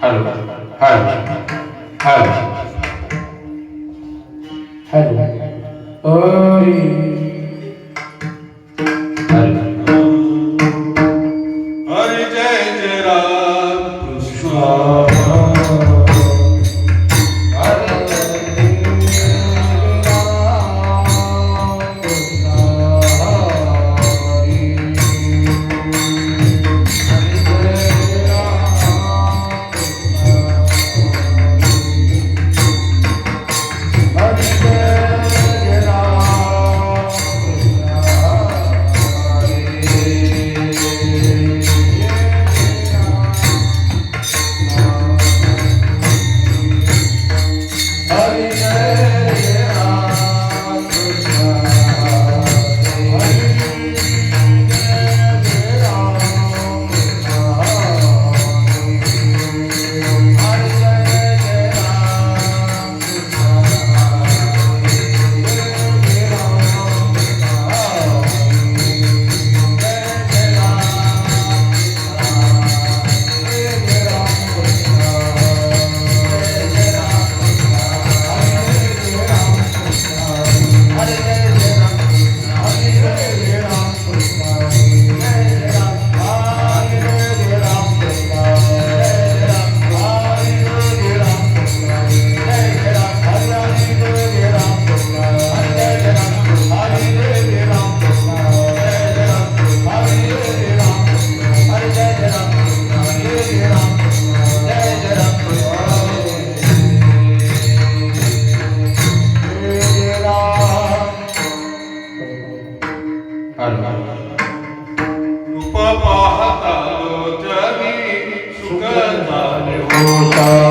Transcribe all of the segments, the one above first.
Hello hello hello hello अरे hello Hari जय जय राम कृष्ण रूप पाहता जगी सुख झाले होता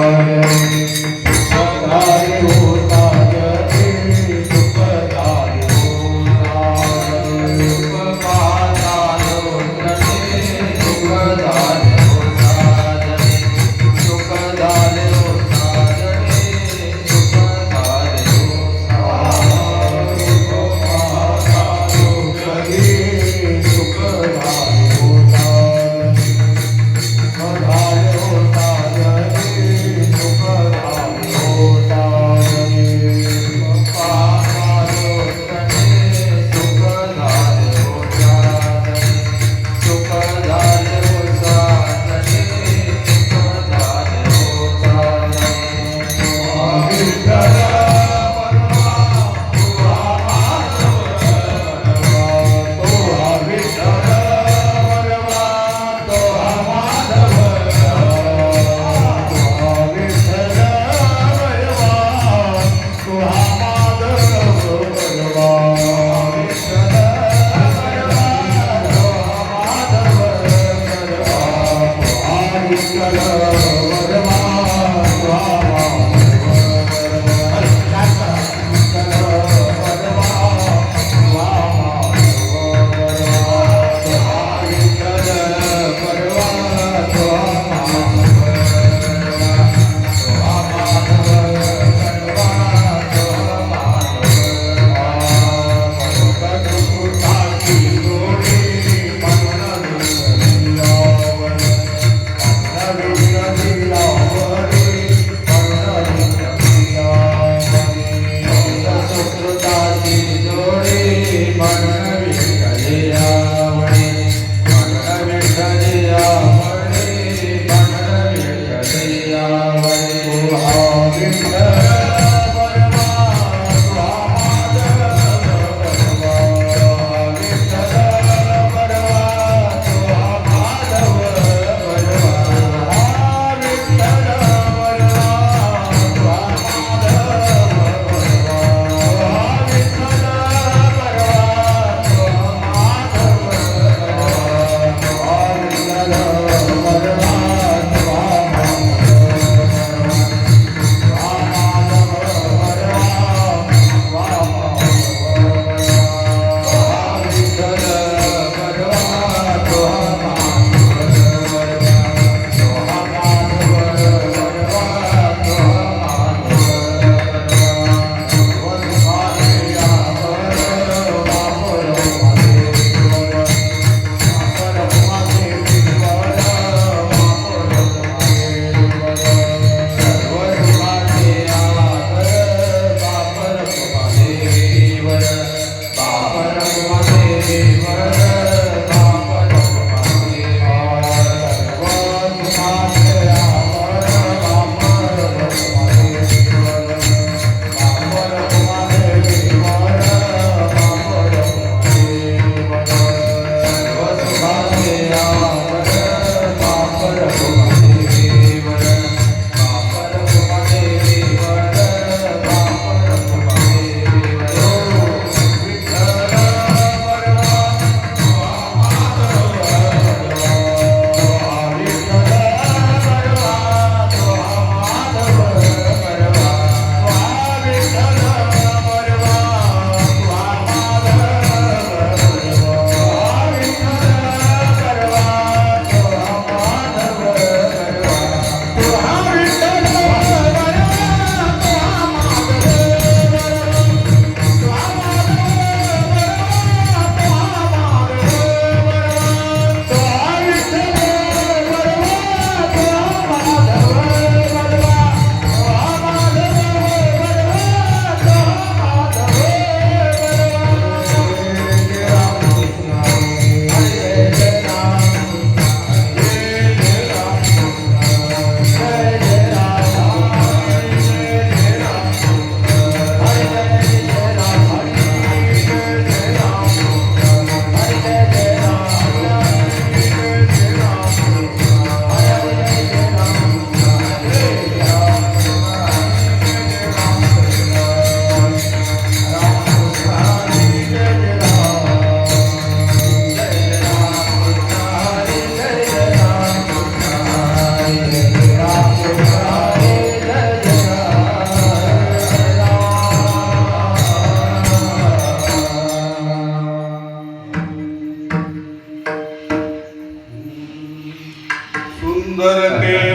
सुंदर ते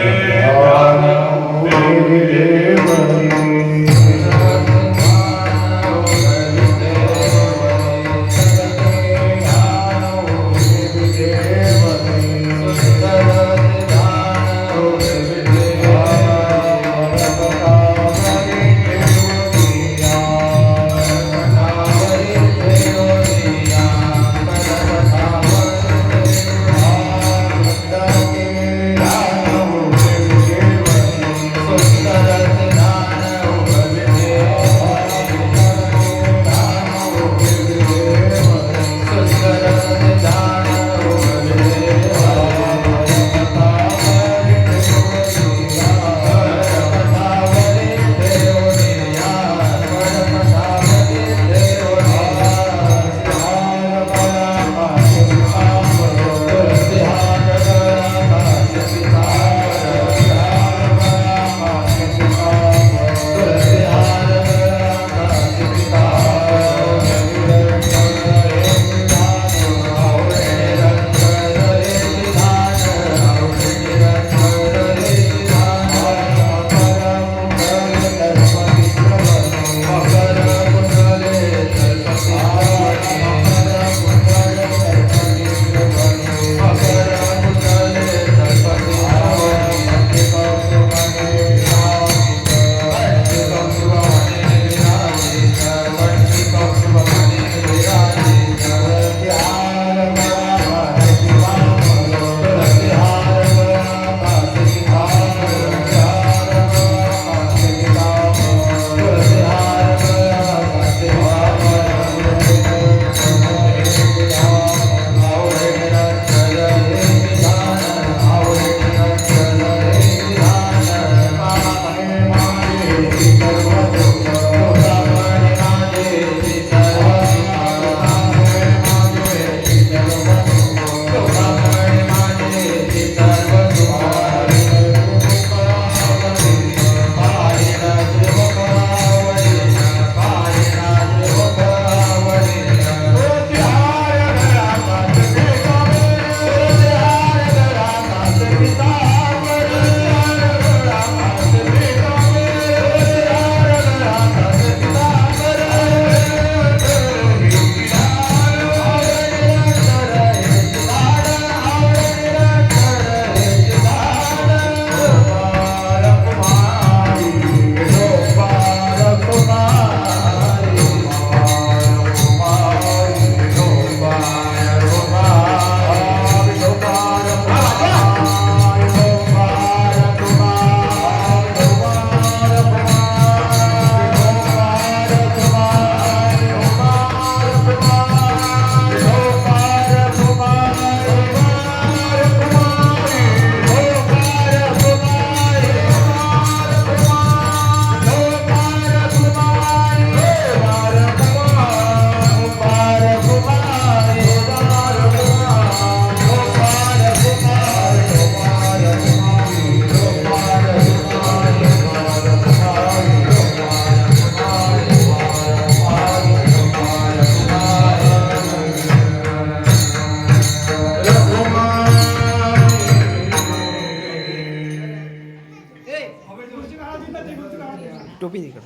टोपी निकल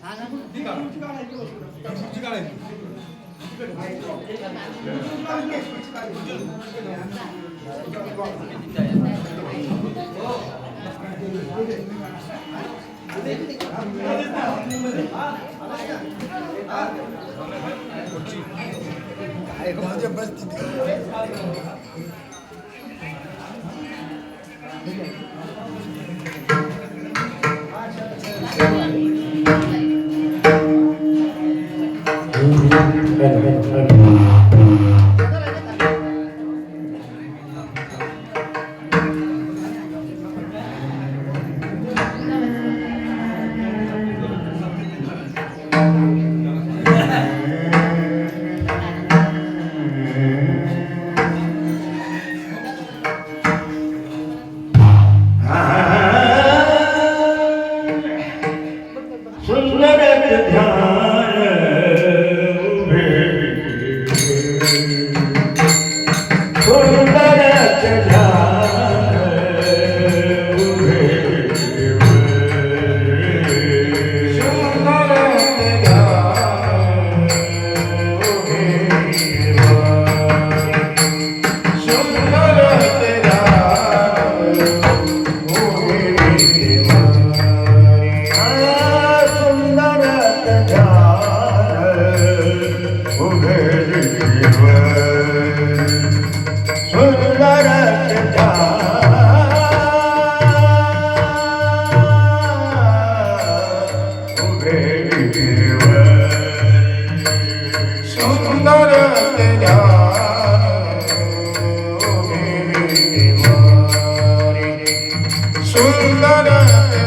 सुंदर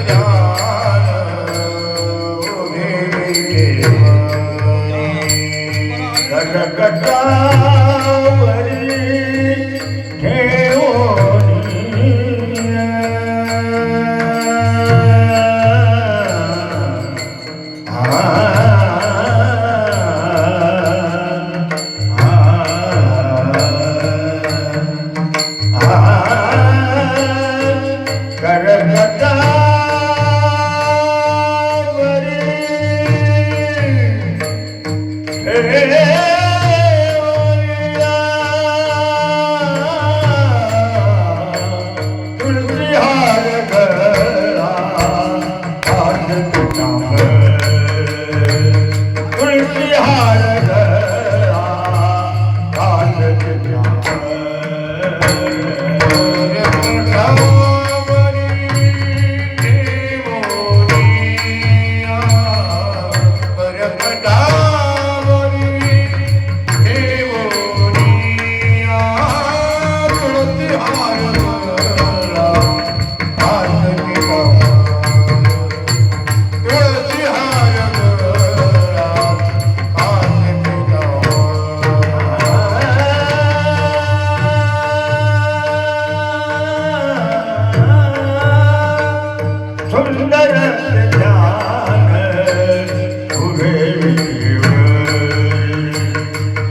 ध्यान उभे गटगटावरी ठेवोनी सुंदर ध्यान उभे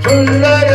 सुंदर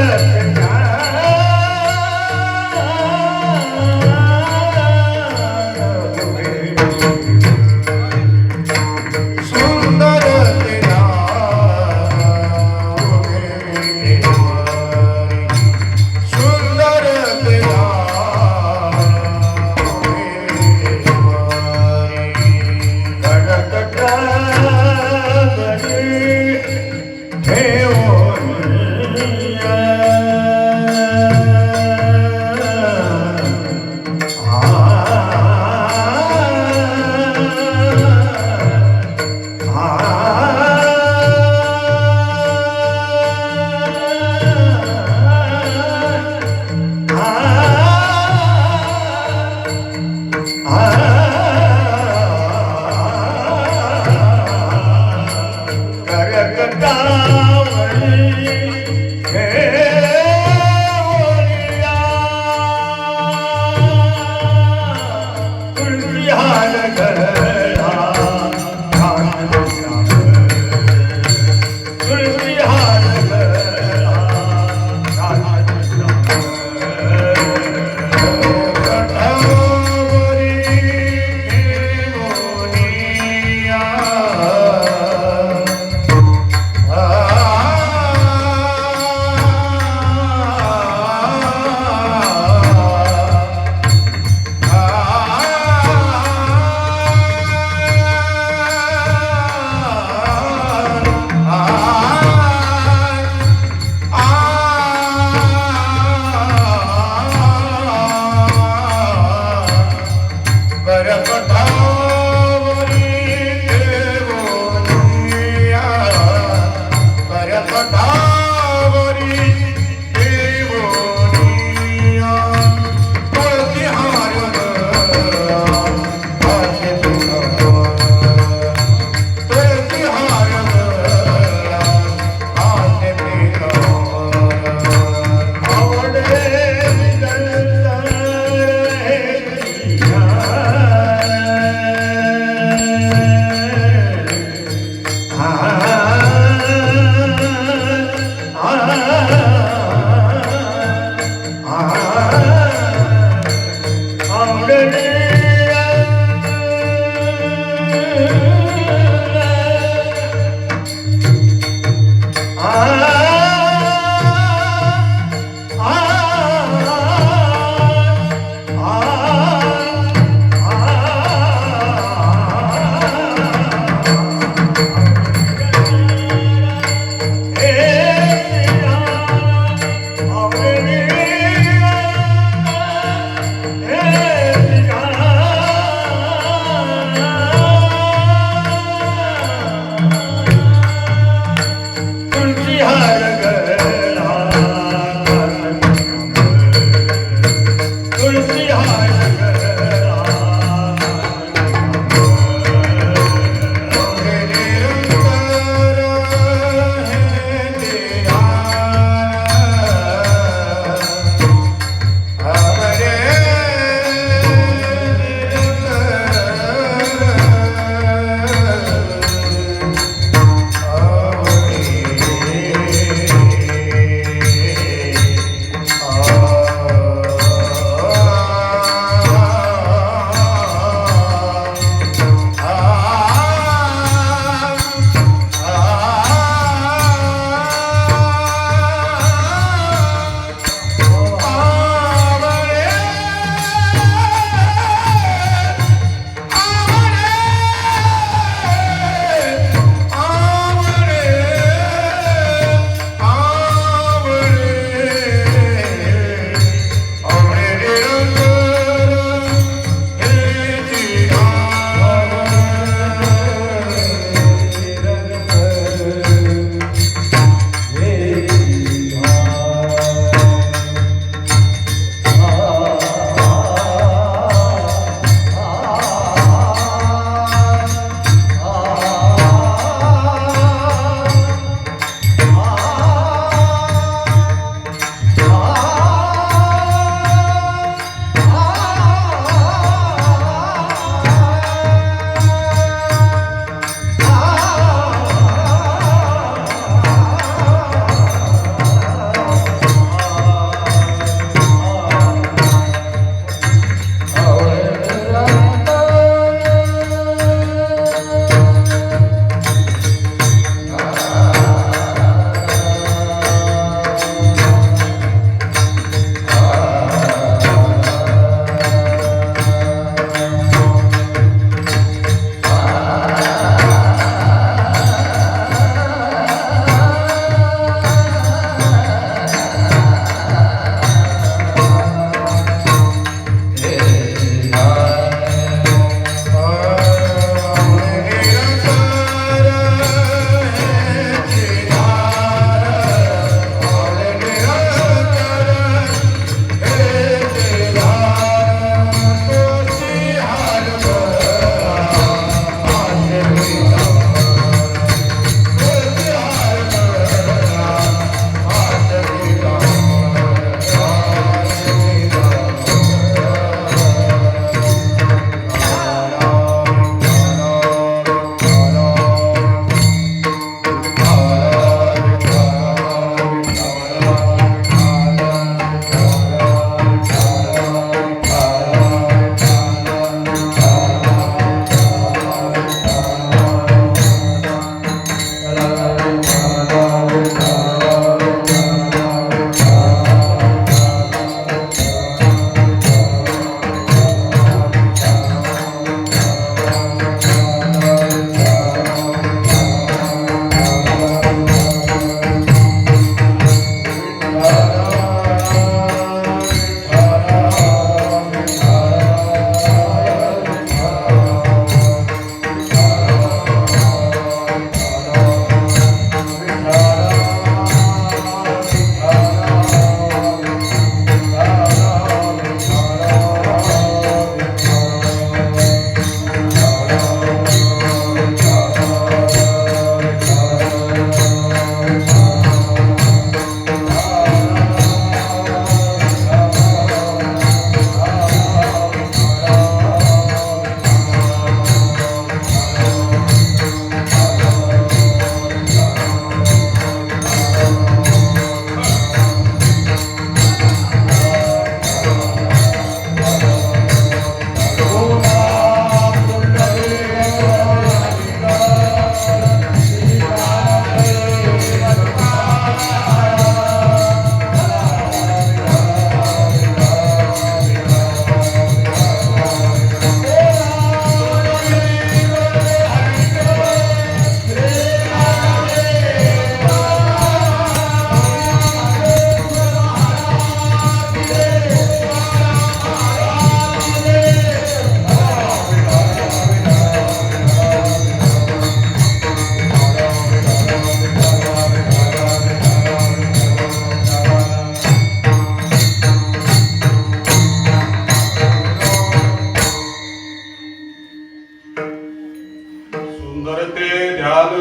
सुंदर ते ध्यान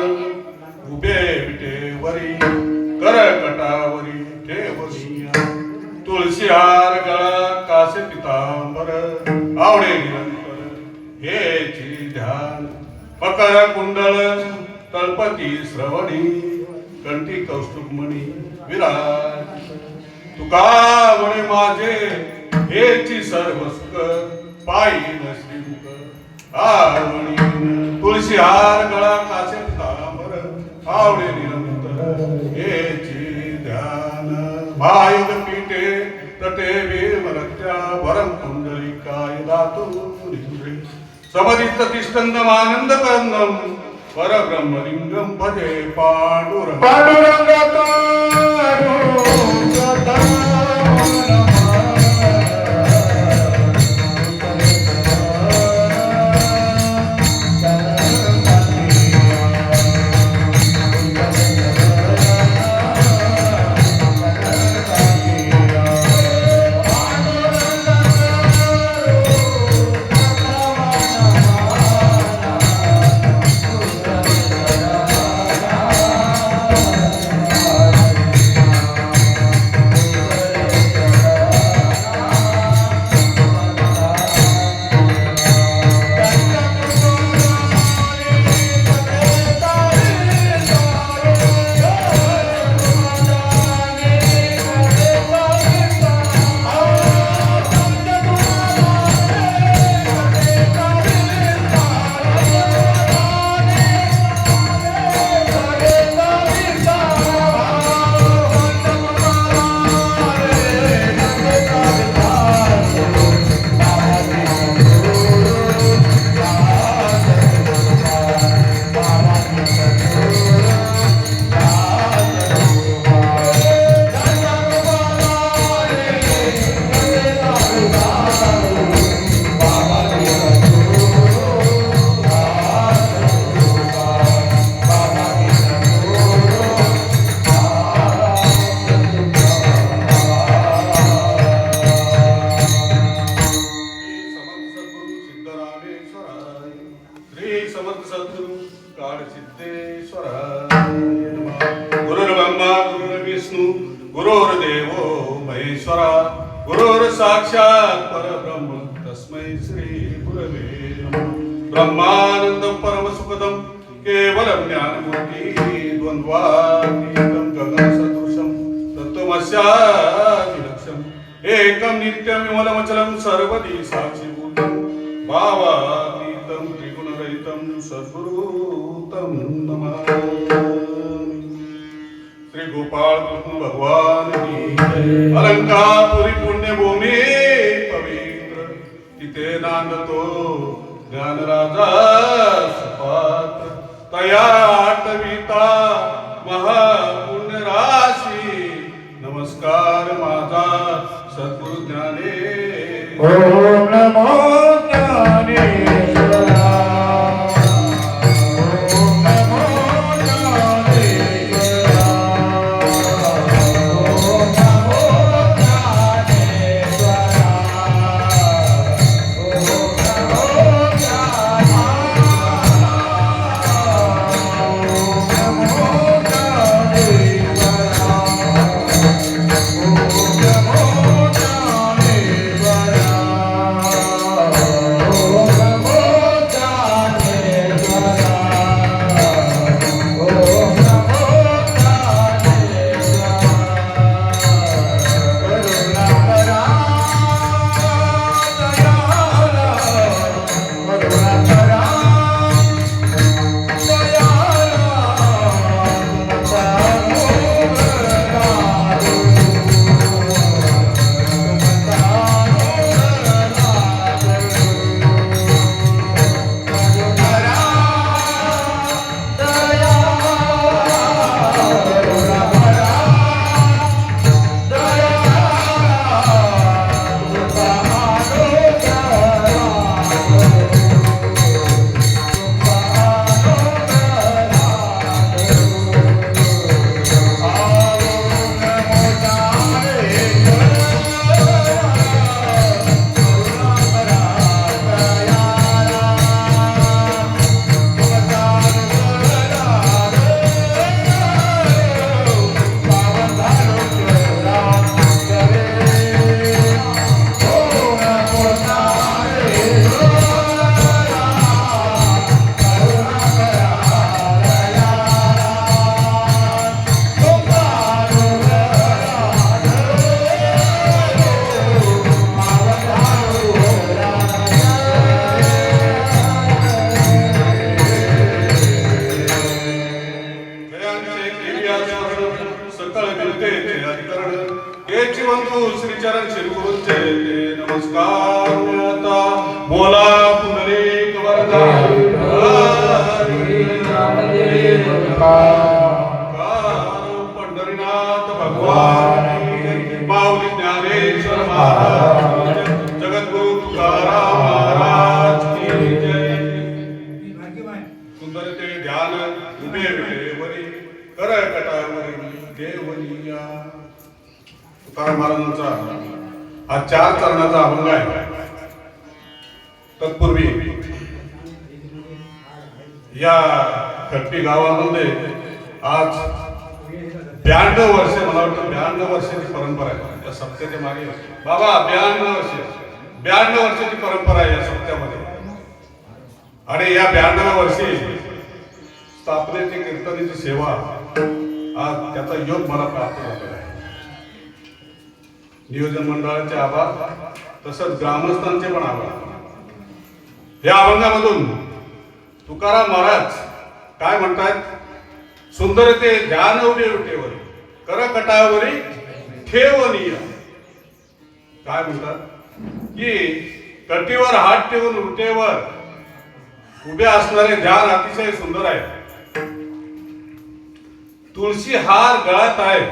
उभे विटेवरी करकटावरी ठेवनिया तुळशी हार गळा कासे पितांबर आवडे निरंतर हेची ध्यान मकर कुंडळ तळपती श्रवणी कंठी कौस्तुभमणी विराज तुका म्हणे माझे हेची सर्व सुख पायीन श्रीमुख आवणी तुळशी हार गळा कासे पितांबर आवडे निरंतर हेची ध्यान भायुग पीठे तटे विमलत्या वरम कुंडलिकाय दातु निपुरे समदित तिष्ठन्दमानंद कंदम परब्रह्मलिंगम भजे पांडुरंग गुरुर्देवो महेश्वरा गुरुर् साक्षात् परब्रह्म तस्मै श्री गुरवे नमः ब्रह्मानंदं परमसुखदं केवलं ज्ञानमूर्ति द्वन्द्वातीतं गगनसदृशं तत्त्वमस्यादिलक्ष्यम् एकं नित्यं विमलमचलं सर्वदी साक्षीभूतं भावातीतं त्रिगुणरहितं सद्गुरुतं नमामि। श्री गोपाल कृष्ण भगवान की अलंकापुरी पुण्यभूमी पवित्र तिथे नांदतो ज्ञानराजा सुपात्र तया आठविता महापुण्य राशी नमस्कार माझा सद्गुरु ज्ञानेश्वर। ओम नमो ज्ञानेश्वरा पंढरीनाथ भगवान माऊली ज्ञानेश्वर महाराज जगद्गुरु तुकाराम महाराज की जय. सुंदर ते ध्यान उभे वेळेवरी कर कटावरी देवनिया. तुकाराम महाराजांचा हा 4 चरणाचा अभंग आहे. तत्पूर्वी या खट्टी गावामध्ये आज 92 वर्ष, मला वाटतं 92 वर्षाची परंपरा आहे या सप्त्याच्या मागे. बाबा 92 वर्षाची परंपरा आहे या सप्त्यामध्ये. आणि या 92 वर्षी स्थापनेची कीर्तनाची सेवा आज त्याचा योग मला प्राप्त झालेला आहे. नियोजन मंडळाचे आभार, तसंच ग्रामस्थांचे पण आभार. या अभंगामधून तुकाराम महाराज काय म्हणतात? सुंदर ते ध्यान उभे विटेवर कर कटावरी ठेवनिया. काय म्हणतात की कटीवर हात ठेवून विटेवर उभे असणारे ध्यान अतिशय सुंदर आहे. तुळशी हार गळ्यात आहे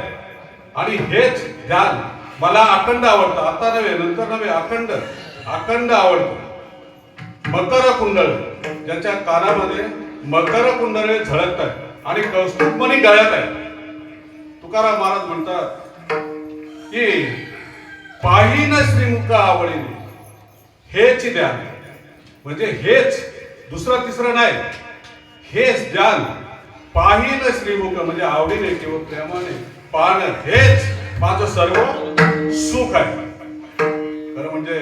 आणि हेच ध्यान मला अखंड आवडतं. आता नव्हे, नंतर नव्हे, अखंड आवडतं. मकर कुंडळ, ज्याच्या कानामध्ये मकर कुंडळे झळकत आहेत आणि कौस्तुभमणी गळ्यात आहे. तुकाराम महाराज म्हणतात की पाहिन श्रीमुख आवडीने हेच ध्यान, म्हणजे हेच, दुसरं तिसरं नाही, हेच ध्यान. पाहिन श्रीमुख म्हणजे आवडीने किंवा प्रेमाने पाहणं, हेच माझं सर्व सुख आहे. खरं म्हणजे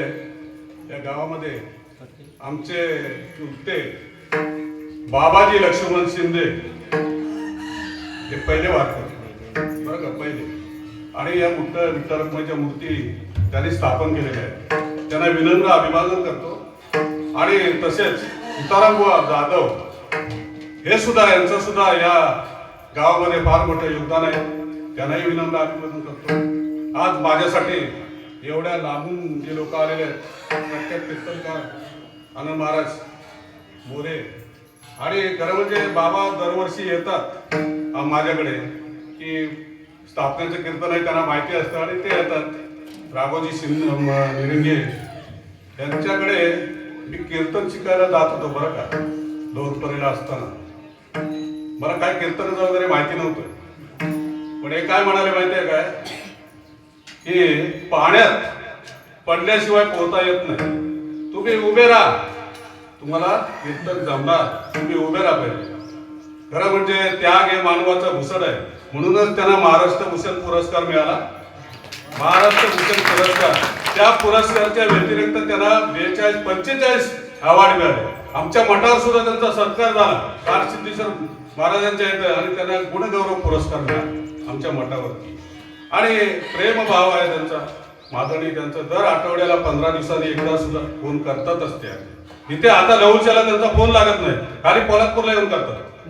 या गावामध्ये आमचे चुलते बाबाजी लक्ष्मण शिंदे हे पहिले वारकरी, बरं का, पहिले. आणि या विठ्ठल रखुमाईच्या मूर्ती त्यांनी स्थापन केलेल्या आहेत. त्यांना विनम्र अभिवादन करतो. आणि तसेच तुकाराम बुवा जाधव हे सुद्धा, यांचं सुद्धा या गावामध्ये फार मोठं योगदान आहे. त्यांनाही विनम्र अभिवादन करतो. आज माझ्यासाठी एवढ्या लांबून जे लोक आलेले आहेत, प्रख्यात कीर्तनकार आनंद महाराज मोरे. आणि खरं म्हणजे बाबा दरवर्षी येतात माझ्याकडे, की स्थापनेचं कीर्तन आहे त्यांना माहिती असतं आणि ते येतात. राघोजी निरंगे यांच्याकडे मी कीर्तन शिकायला जात होतो, बरं का, लोहरपरीला असताना. मला काय कीर्तनाचं वगैरे माहिती नव्हतं. पण हे काय म्हणाले माहिती आहे काय, की पाण्यात पडल्याशिवाय पोहता येत नाही. तुम्ही उभे राहा, तुम्हाला कीर्तन जमणार. तुम्ही उभे राहा पाहिजे. खरं म्हणजे त्याग हे मानवाचा भूषण आहे. म्हणूनच त्यांना महाराष्ट्र भूषण पुरस्कार मिळाला. महाराष्ट्र भूषण पुरस्कार, त्या पुरस्काराच्या व्यतिरिक्त त्यांना 45 अवॉर्ड मिळाले. आमच्या मठावर सुद्धा त्यांचा सत्कार झाला कारसिद्धेश्वर महाराजांच्या इथं, आणि त्यांना गुणगौरव पुरस्कार मिळाला आमच्या मठावरती. आणि प्रेमभाव आहे त्यांचा, मागणी त्यांचं. दर आठवड्याला 15 दिवसांनी एकदा सुद्धा फोन करतातच त्या. इथे आता लवच्याला त्यांचा फोन लागत नाही, खाली पोलादपूरला येऊन करतात.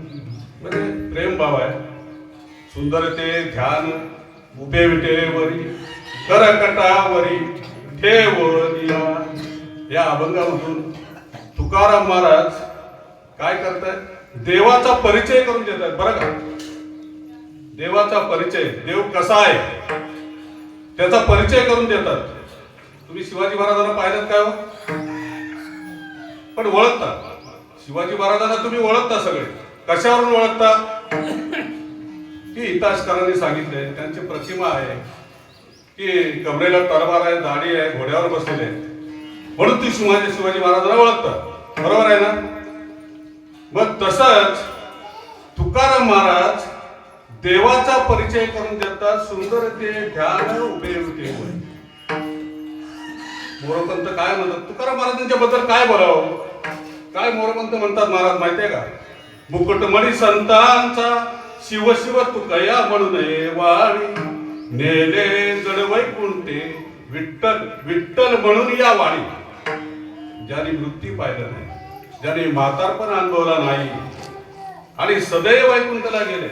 म्हणजे प्रेमभाव आहे. सुंदर ते ध्यान उभे विटेवरी कर कटावरी ठेवनिया. या अभंगामधून तुकाराम महाराज काय करतायत? देवाचा परिचय करून देत आहेत, बरं का. देवाचा परिचय, देव कसा आहे त्याचा परिचय करून देतात. तुम्ही शिवाजी महाराजांना पाहिलं काय हो? पण ओळखता शिवाजी महाराजांना, तुम्ही ओळखता सगळे. कशावरून ओळखता? की इतिहासकारांनी सांगितले, त्यांची प्रतिमा आहे, की कमरेला तलवार आहे, दाढी आहे, घोड्यावर बसलेले आहे, म्हणून ती शिवाजी महाराजांना ओळखता. बरोबर आहे ना? मग तसंच तुकाराम महाराज देवाचा परिचय करून देतात. सुंदर ते ध्यान उभे उभे. मोरपंत काय म्हणतात? तुकाराम महाराजांच्या बद्दल काय बोलावं? काय मोरपंत म्हणतात महाराज माहितीये का? मुकुटमणी संतांचा शिव शिव तुकया म्हणून वाणी नेले जड वैकुंठे विठ्ठल विठ्ठल म्हणून या वाणी. ज्याने मृत्यू पाहिलं नाही, ज्याने म्हातारपण अनुभवला नाही आणि सदैव वैकुंठला गेले.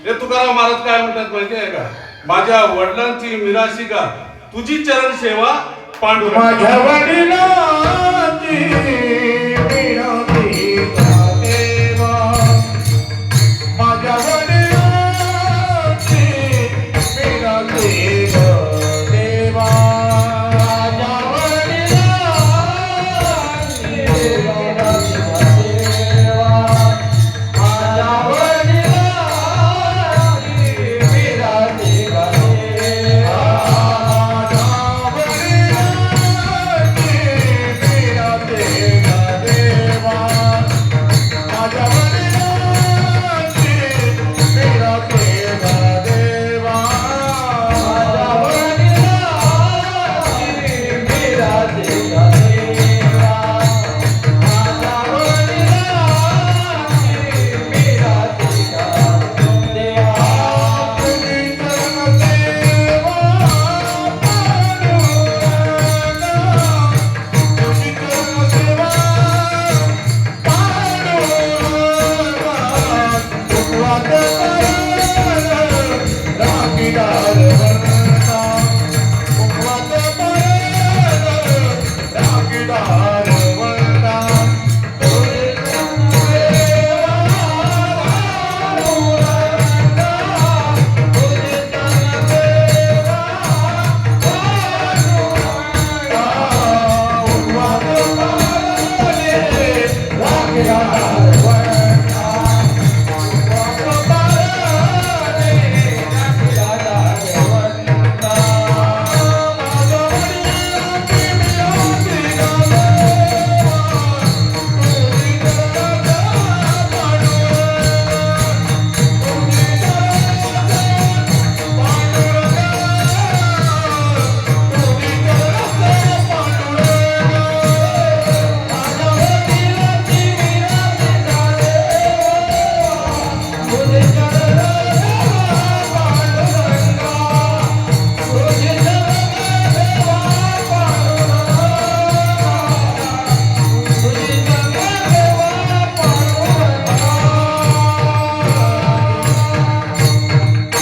हे तुकाराम महाराज काय म्हणतात माहिती आहे का? माझ्या वडिलांची मिराशी का तुझी चरण सेवा पांडुरंग. माझ्या वडिलांची मिराशी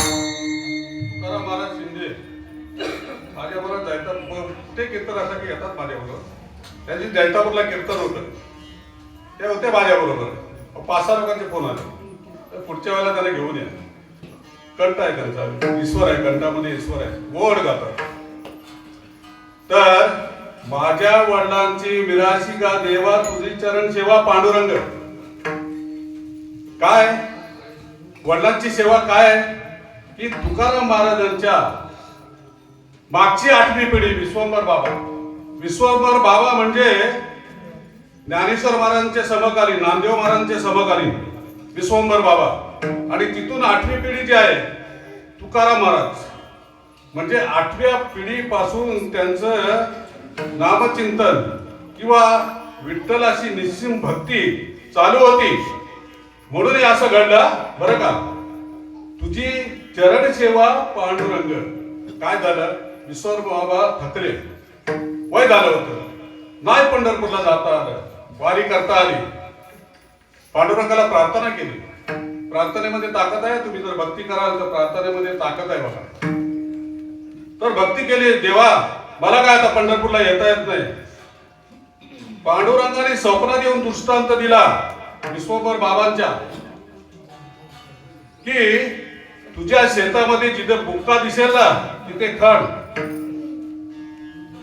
तुकाराम महाराज शिंदे माझ्याबरोबर जायतात ते कीर्तन असं की येतात माझ्याबरोबर. त्यांची जैतापूरला कीर्तन होतं, ते होते माझ्याबरोबर. 5-6 लोकांचे फोन आले, तर पुढच्या वेळेला त्याला घेऊन या. कंठ आहे त्यांचा, ईश्वर आहे, कंठामध्ये ईश्वर आहे, गोड गातात. तर माझ्या वडिलांची विराशी का देवा तुझी चरण सेवा पांडुरंग. काय वडिलांची सेवा काय आहे की तुकाराम महाराजांच्या मागची 8वी पिढी विश्वंभर बाबा. विश्वंभर बाबा म्हणजे ज्ञानेश्वर महाराजांचे समकालीन, नामदेव महाराजांचे समकालीन विश्वंभर बाबा. आणि तिथून 8वी पिढी जी आहे तुकाराम महाराज, म्हणजे 8व्या पिढीपासून त्यांचं नामचिंतन किंवा विठ्ठलाशी निस्सीम भक्ती चालू होती. म्हणून हे असं घडलं बरं का. तुझी चरण सेवा पांडुरंग. काय झालं, विश्वंभर बाबा थकले, वय झालं होतं, नाही पंढरपूरला जाता आलं, वारी करता आली. पांडुरंगाला प्रार्थना केली. प्रार्थनेमध्ये ताकद आहे, तुम्ही जर भक्ती कराल तर प्रार्थनेमध्ये ताकद आहे बघा. तर भक्ती केली, देवा मला काय आता पंढरपूरला येता येत नाही. पांडुरंगाने स्वप्नात येऊन दृष्टांत दिला विश्वंभर बाबांच्या की तुझ्या शेतामध्ये जिथे बुक्का दिसेल ना तिथे खण,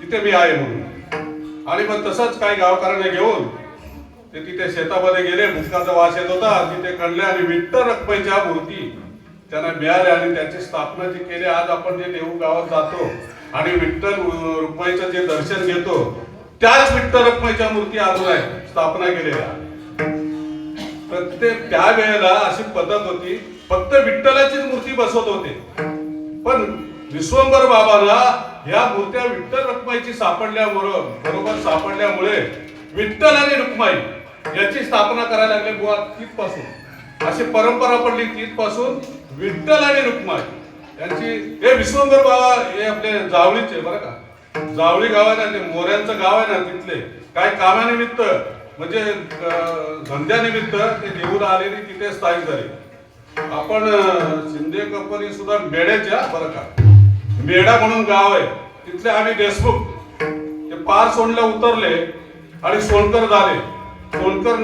तिथे मी आहे म्हणून. आणि मग तसंच काही गावकऱ्यांना घेऊन ते तिथे शेतामध्ये गेले. बुक्काचा वास येत होता, तिथे खणले आणि विठ्ठल रखुमाईच्या मूर्ती त्यांना मिळाल्या आणि त्याची स्थापना जी केली. आज आपण जे देहू गावात जातो आणि विठ्ठल रखुमाईचं जे दर्शन घेतो त्याच विठ्ठल रखुमाईच्या मूर्ती अजून आहे स्थापना केलेल्या. प्रत्येक त्यावेळेला अशी पद्धत होती, फक्त विठ्ठलाचीच मूर्ती बसवत होते. पण विश्वंभर बाबाला ह्या मूर्त्या विठ्ठल रखुमाईची सापडल्यामुळे विठ्ठल आणि रखुमाई याची स्थापना करायला लागले बुवा. तिथपासून अशी परंपरा पडली, तिथपासून विठ्ठल आणि रखुमाई यांची. हे विश्वंभर बाबा हे आपले जावळीचे बरं का, जावळी गाव आहे ना, ते मोऱ्यांचं गाव आहे ना, तिथले काय कामानिमित्त म्हणजे धंद्यानिमित्त ते देऊला आलेली तिथे स्थायिक झाले. आपण शिंदे कंपनी सुद्धा मेड्याच्या बरं का, मेडा म्हणून गाव आहे तिथले आम्ही देशमुख. ते पार सोंडला उतरले आणि सोनकर झाले. सोनकर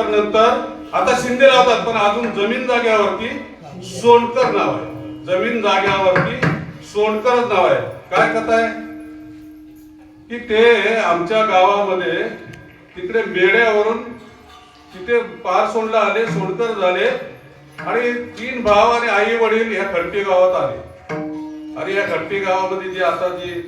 नंतर आता शिंदे लावतात, पण अजून जमीन जाग्यावरती सोनकर नाव आहे. जमीन जाग्यावरती सोनकरच नाव आहे. काय कथा आहे की ते आमच्या गावामध्ये तिकडे मेड्यावरून तिथे पार सोंडला आले, सोनकर झाले आणि 3 भाव आणि आई वडील ह्या खडपी गावात आले. आणि या खडपी गावामध्ये जी आता जी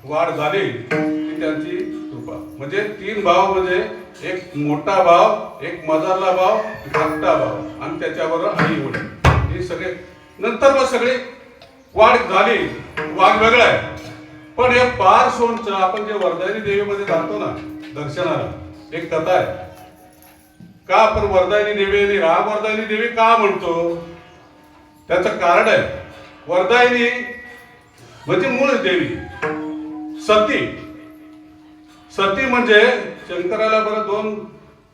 वाढ झाली ती त्यांची कृपा. म्हणजे 3 भाव म्हणजे एक मोठा भाव, एक मजारला भाव, धाकटा भाव आणि त्याच्याबरोबर आई वडील, हे सगळे नंतर मग सगळे वाढ झाली. वाघ वेगळा आहे. पण हे पार सोंडचं आपण जे वरदायनी देवीमध्ये जातो ना दर्शनाला, एक कथा आहे. का आपण वरदायनी देवी आणि राम वरदायनी देवी का म्हणतो, त्याचं कारण आहे. वरदायनी म्हणजे मूळ देवी, सती. सती म्हणजे शंकराला बरं 2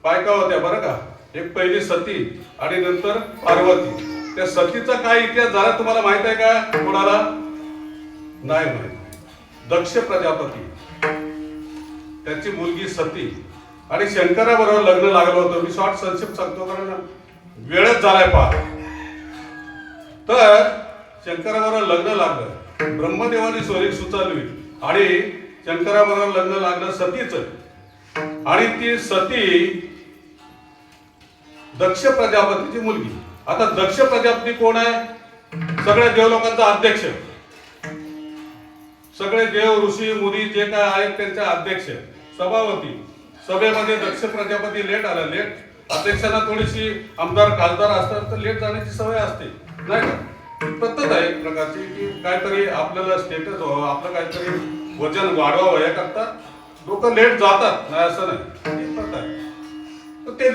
बायका होत्या बरं का, एक पहिली सती आणि नंतर पार्वती. त्या सतीचा काय इतिहास झाला तुम्हाला माहित आहे का? कोणाला नाही माहित. दक्ष प्रजापती, त्याची मुलगी सती आणि शंकराबरोबर लग्न लागलं होतं. मी शॉर्ट संक्षिप्त सांगतो कारण वेळच झालाय पार. तर शंकराबरोबर लग्न लागलं, ब्रह्मदेवाने सोयरीक सुचवली आणि शंकराबरोबर लग्न लागलं सतीचं. आणि ती सती दक्ष प्रजापतीची मुलगी. आता दक्ष प्रजापती कोण आहे? सगळ्या देवलोकांचा अध्यक्ष, सगळे देव ऋषी मुनी जे काय आहेत त्यांच्या अध्यक्ष, सभापती. सभेमध्ये दक्ष प्रजापती लेट आला. लेट अध्यक्षांना थोडीशी आमदार खासदार असतात तर लेट जाण्याची सवय असते, नाही का? पद्धत आहे एक प्रकारची की काहीतरी आपल्याला स्टेटस व्हावं, आपलं काहीतरी वजन वाढवावं याकरता लोक लेट जातात, नाही असं नाही, ही पद्धत आहे. तर ते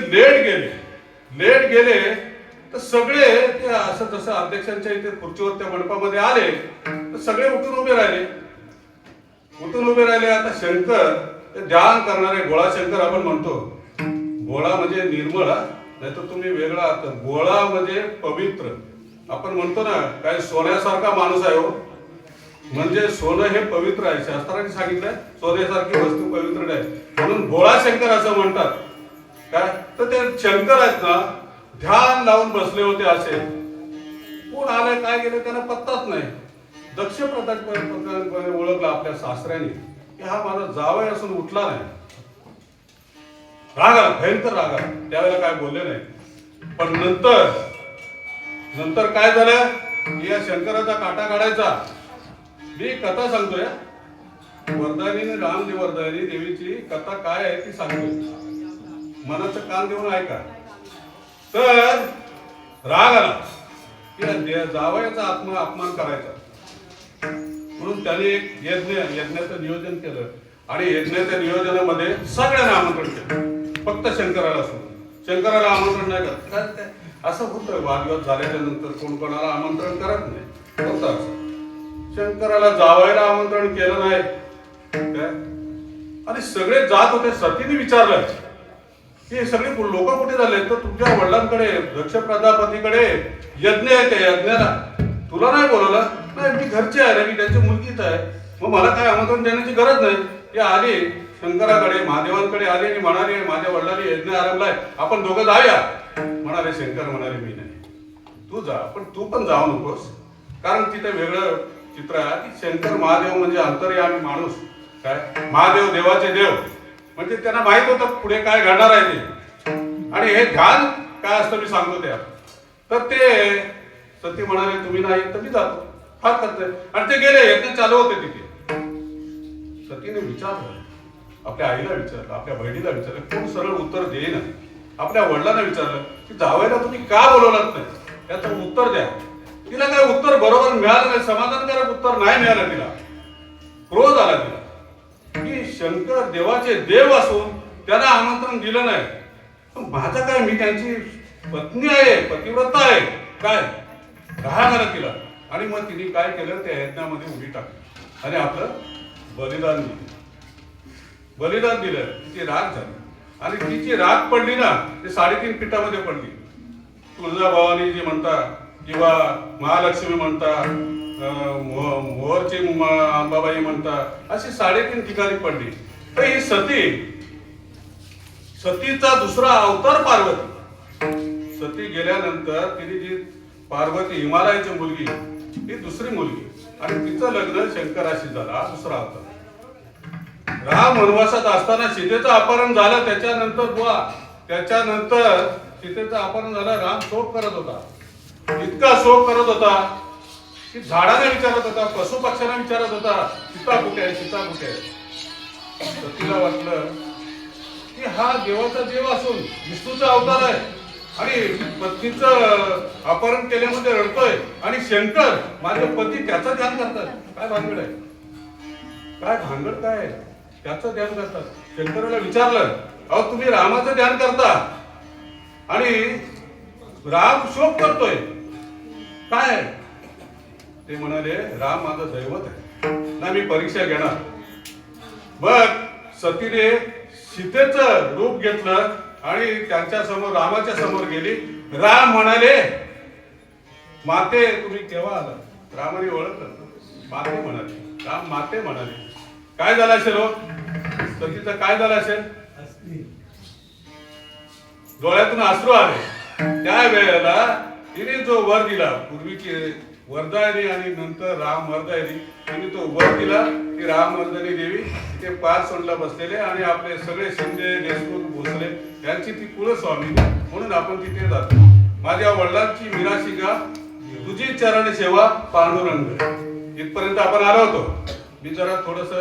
लेट गेले तर सगळे ते असं जसं अध्यक्षांच्या इथे खुर्चीवर त्या मंडपामध्ये आले तर सगळे उठून उभे राहिले. आता शंकर ते ध्यान करणारे गोळा शंकर आपण म्हणतो. गोळा म्हणजे निर्मळ, नाही तर तुम्ही वेगळा अर्थ. गोळा म्हणजे पवित्र. आपण म्हणतो ना काय सोन्यासारखा माणूस आहे हो, म्हणजे सोनं हे पवित्र आहे. शास्त्राने सांगितलंय सोन्यासारखी वस्तू पवित्र आहे, म्हणून गोळा शंकर असं म्हणतात. काय तर ते शंकर आहेत ना, ध्यान लावून बसले होते. असे कोण आले काय गेले त्यांना पत्ताच नाही. दक्ष प्रजापतीने ओळखला आपल्या सासऱ्याने की हा माझा जावई असून उठला नाही. राग आला, भयंकर राग आला. त्यावेळेला काय बोलले नाही. पण नंतर काय झालं, या शंकराचा काटा काढायचा. मी कथा सांगतोय, वर्धानी रामदेवर्धानी देवीची कथा काय आहे ती सांगतोय, मनाचं कान देऊन ऐका. तर राग आला की जावयाचा अपमान करायचा, म्हणून त्याने एक यज्ञाचं नियोजन केलं. आणि यज्ञाच्या नियोजनामध्ये सगळ्यांना आमंत्रण केलं, फक्त शंकराला सोडून. शंकराला आमंत्रण नाही करत. काय असं होतं, वादविवाद झाल्याच्या नंतर कोण कोणाला आमंत्रण करत नाही, होतं असं. शंकराला जावयाला आमंत्रण केलं नाही काय, आणि सगळे जात होते. सतीने विचारलं की सगळे लोक कुठे झाले? तर तुमच्या वडिलांकडे दक्ष प्रजापतीकडे यज्ञ आहे, त्या यज्ञाला तुला नाही बोलवलं. नाही, मी घरचे आहे रे, मी त्यांची मुलगीच आहे, मग मला काय आमंत्रण देण्याची गरज नाही. ती आली शंकराकडे, महादेवांकडे आली आणि म्हणाले माझ्या वडिलांनी यज्ञ आरंभलाय, आपण दोघं जाऊया. म्हणाले शंकर म्हणाले मी नाही, तू जा. पण तू पण जाऊ नकोस, कारण तिथे वेगळं चित्र आहे की शंकर महादेव म्हणजे अंतर्यामी माणूस. काय महादेव देवाचे देव, म्हणजे त्यांना माहित होतं पुढे काय घडणार आहे ते. आणि हे ध्यान काय असतं मी सांगतो त्या. तर ते सती म्हणाले तुम्ही नाही तर मी जातो, फार करतोय. आणि ते गेले, यज्ञ चालू होते तिथे. सतीने विचारलं, आपल्या आईला विचारलं, आपल्या बहिणीला विचारलं, कोण सरळ उत्तर देईना. आपल्या वडिलांना विचारलं की जावयाला तुम्ही का बोलवलात नाही, त्याचं उत्तर द्या. तिला काय उत्तर बरोबर मिळालं नाही, समाधानकारक उत्तर नाही मिळालं. तिला क्रोध आला तिला की शंकर देवाचे देव असून त्यांना आमंत्रण दिलं नाही. माझं काय, मी त्यांची पत्नी आहे, पतिव्रता आहे, काय राग आला तिला. आणि मग तिने काय केलं, त्या यज्ञामध्ये उडी टाकली आणि आपलं बलिदान दिलं. तिची राग झाली आणि तिची राग पडली ना, ते 3.5 पिठामध्ये पडली. तुळजाभवानी जी म्हणतात किंवा महालक्ष्मी म्हणतात, मोहरची अंबाबाई म्हणतात, अशी 3.5 ठिकाणी पडली. तर ही सतीचा दुसरा अवतार पार्वती. सती गेल्यानंतर तिने जी पार्वती हिमालयाची मुलगी, ही दुसरी मुलगी, आणि तिचं लग्न शंकराशी झाला, दुसरा अवतार. राम वनवासात असताना सीतेचं अपहरण झालं. त्याच्यानंतर सीतेचं अपहरण झालं. राम शोक करत होता, इतका शोक करत होता की झाडाने विचारत होता, पशु पक्ष्यांना विचारत होता, सीता कुठे आहे, सीता कुठे आहे. सतीला वाटलं की हा देवाचा देव असून विष्णूचा अवतार आहे आणि पत्नीचं अपहरण केल्यामध्ये रडतोय, आणि शंकर माझे पती त्याचं ध्यान करतात. काय भानगड आहे, काय भानगड काय आहे, त्याचं ध्यान करतात. शंकराला विचारलं, अहो तुम्ही रामाचं ध्यान करता आणि राम शोक करतोय, काय? ते म्हणाले राम माझं दैवत आहे ना, मी परीक्षा घेणार. मग सतीने सीतेचं रूप घेतलं आणि त्यांच्या समोर, रामाच्या समोर गेली. राम म्हणाले माते तुम्ही केव्हा आला? रामाने ओळखलं, माते म्हणाले. राम माते म्हणाले. काय झालं असेल हो सतीचं, काय झालं असेल? डोळ्यातून अश्रू आले. त्या वेळेला तिने जो वर दिला, पूर्वीची वरदायनी आणि नंतर राम वरदायनी त्यांनी तो वर दिला की राम वर्धनी देवी तिथे पाच सोंडला बसलेले आणि आपले सगळे शिंदे देशमुख भोसले यांची ती कुलस्वामी म्हणून आपण तिथे जातो. माझ्या वडिलांची मिराशिका तुझी चरण सेवा पांडुरंग इथपर्यंत आपण आलो होतो. मी जरा थोडस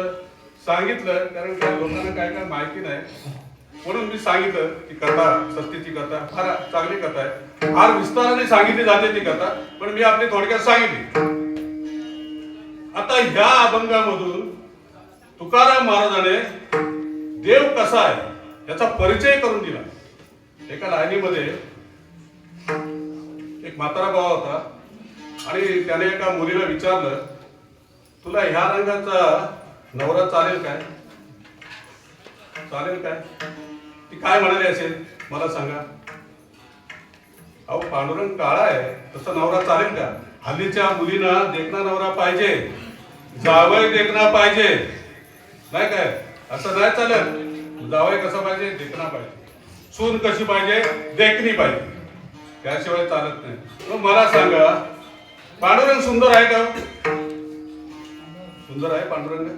सांगितलं कारण त्या लोकांना काय काय माहिती नाही म्हणून मी सांगितलं की कथा सत्तेची कथा फार चांगली कथा आहे. फार विस्ताराने सांगितली जाते ती कथा पण मी आपली थोडक्यात सांगितली. आता ह्या अभंगामधून तुकाराम महाराजाने देव कसा आहे याचा परिचय करून दिला. एका लाईनीमध्ये एक म्हातारा बाबा होता आणि त्याने एका मुलीला विचारलं तुला ह्या रंगाचा नवरा चालेल काय चालेल काय. ती काय म्हणाली असेल मला सांगा. अहो पांडुरंग काळा आहे तसा नवरा चालेल का. हल्लीच्या मुलींना देखना नवरा पाहिजे जावई देखना पाहिजे नाही काय असं नाही चालत. जावई कसा पाहिजे देखना पाहिजे सून कशी पाहिजे देखणी पाहिजे त्याशिवाय चालत नाही. मग मला सांगा पांडुरंग सुंदर आहे का. सुंदर आहे पांडुरंग.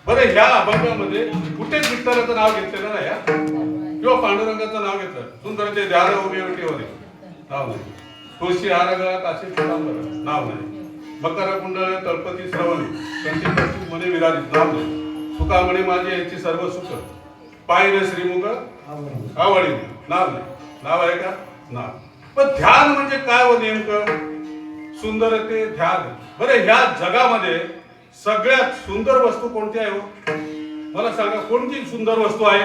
बरं ह्या अभंगामध्ये कुठेच विठ्ठलाचं नाव घेतलेलं नाही किंवा पांडुरंगाचं नाव घेतलं. सुंदर ते ध्यान उभी होते नाव नाही. तुळशी हारगळा काशी पितांबर नाव नाही. मकर कुंडळ तळपती श्रवणी कंठी मने विराजित नाव नाही. सुका म्हणे माझे यांची सर्व सुख पायन श्रीमुख आवडी नाव नाही. नाव आहे का नाव. पण ध्यान म्हणजे काय हो नेमकं. सुंदर ते ध्यान. बरं ह्या जगामध्ये सगळ्यात सुंदर वस्तू कोणती आहे हो मला सांगा. कोणती सुंदर वस्तू आहे.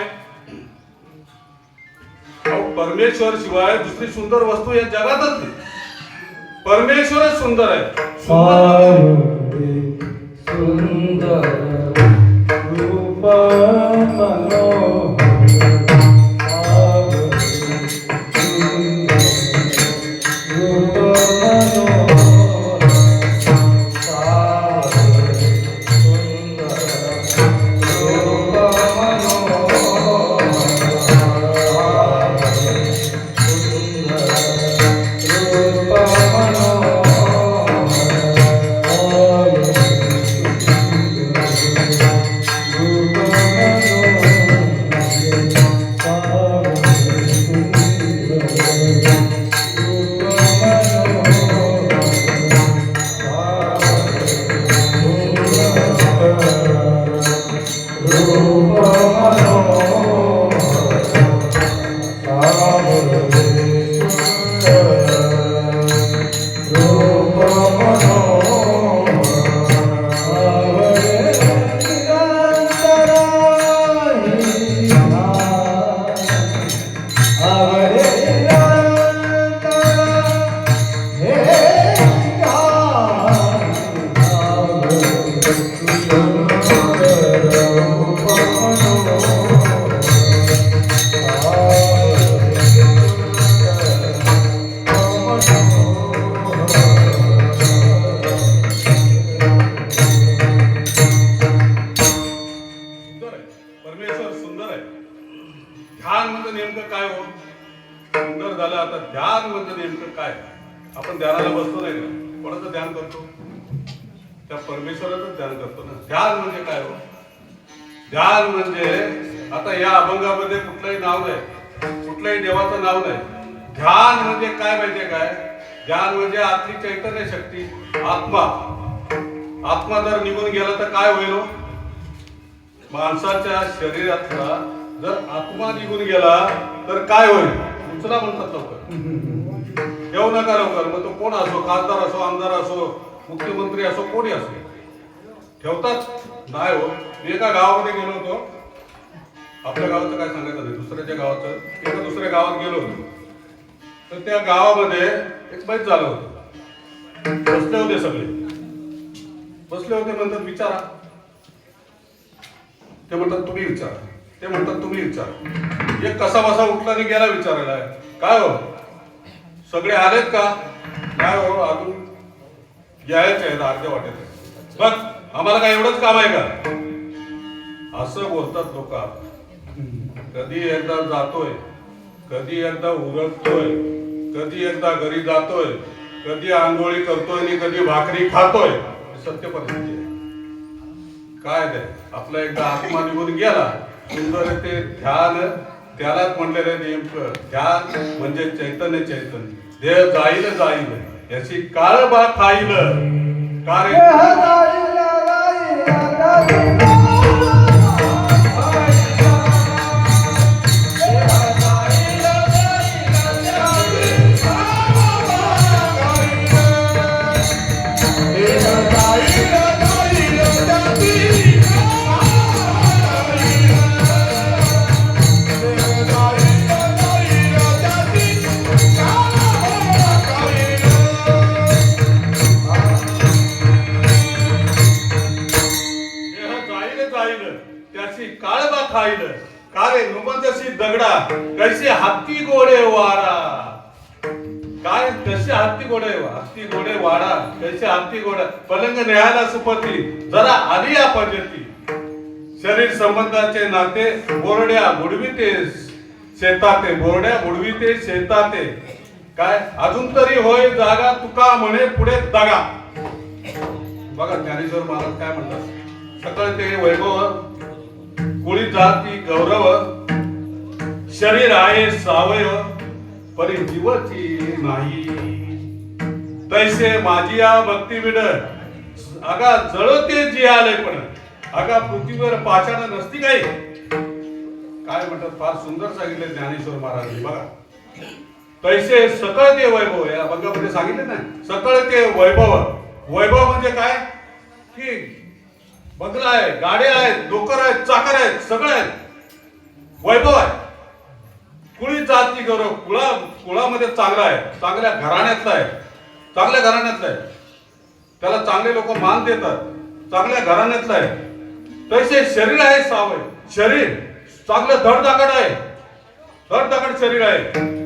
परमेश्वर शिवाय दुसरी सुंदर वस्तू या जगातच नाही. परमेश्वरच सुंदर आहे. सुंदर रूप मनोहर आपण ध्यानाला बसतो नाही का कोणाचं ध्यान करतो त्या परमेश्वराचं ध्यान करतो ना. ध्यान म्हणजे काय हो. ध्यान म्हणजे आता या अभंगामध्ये कुठलंही नाव नाही कुठल्याही देवाचं नाव नाही. ध्यान म्हणजे काय माहितीये काय. ध्यान म्हणजे आतली चैतन्य शक्ती आत्मा. आत्मा जर निघून गेला तर काय होईल. माणसाच्या शरीरातला जर आत्मा निघून गेला तर काय होईल. उचला म्हणतात लवकर येऊ नका लवकर. मग तो कोण असो खासदार असो आमदार असो मुख्यमंत्री असो कोणी असो ठेवतात नाही हो. मी एका गावामध्ये गेलो होतो. आपल्या गावाचं काय सांगायचं नाही दुसऱ्याच्या गावाचं. एका दुसऱ्या गावात गेलो होतो तर त्या गावामध्ये एक मैत झालं होतं. बसले होते सगळे बसले होते. म्हणतात विचारा. ते म्हणतात तुम्ही विचारा. ते म्हणतात तुम्ही विचारा. एक कसा बसा उठला आणि गेला विचारायला. काय हो सगळे आलेत का. काय हो अजून यायचे आहेत अर्ध्या वाटेत. बघ आम्हाला काय एवढंच काम आहे का असं बोलतात लोक. कधी एकदा जातोय कधी एकदा उरकतोय कधी एकदा घरी जातोय कधी आंघोळी करतोय आणि कधी भाकरी खातोय सत्य परिस्थिती आहे. काय ते आपला एकदा आत्मा निघून गेला सुंदर ते ध्यान त्यालाच म्हणलेलं आहे नेमकं ध्यान म्हणजे चैतन्य चैतन्य देह जाईल जाईल याची काळबा खाईल कार्य त्याची काळबा खाईल कारे नुमंतशी दगडा कैसे हत्ती गोडे वाडा काय कसे हत्ती घोडे वाडा कैसे हत्ती घोडा पलंग न्यायाला सुपती जरा आली या पद्धती शरीर संबंधाचे नाते बोरड्या बुडविते शेताते बोरड्या बुडविते शेताते काय अजून तरी होय जागा तुका म्हणे पुढे दगा बघा ज्ञानेश्वर महाराज काय म्हणतात सकळ ते वैभव कुळी जाती गौरव शरीर आहे सावयव परी जीवची नाही तैसे माझी या भक्ती विड अगा जळते जी आले पण अगा पृथ्वीवर पाषाण नसती काही काय म्हणतात फार सुंदर सांगितले ज्ञानेश्वर महाराजांनी बघा तैसे सकळ ते वैभव या भंगामध्ये सांगितले ना सकळ ते वैभव वैभव म्हणजे काय की बंगला आहे गाड्या आहेत डोकर आहेत चाकर आहेत सगळं आहेत वैभव आहे कुळी जाती गौरव कुळामध्ये चांगला आहे चांगल्या घराण्यातला आहे त्याला चांगले लोक मान देतात चांगल्या घराण्यातला आहे तसे शरीर आहे सावय शरीर चांगलं धडधाकड शरीर आहे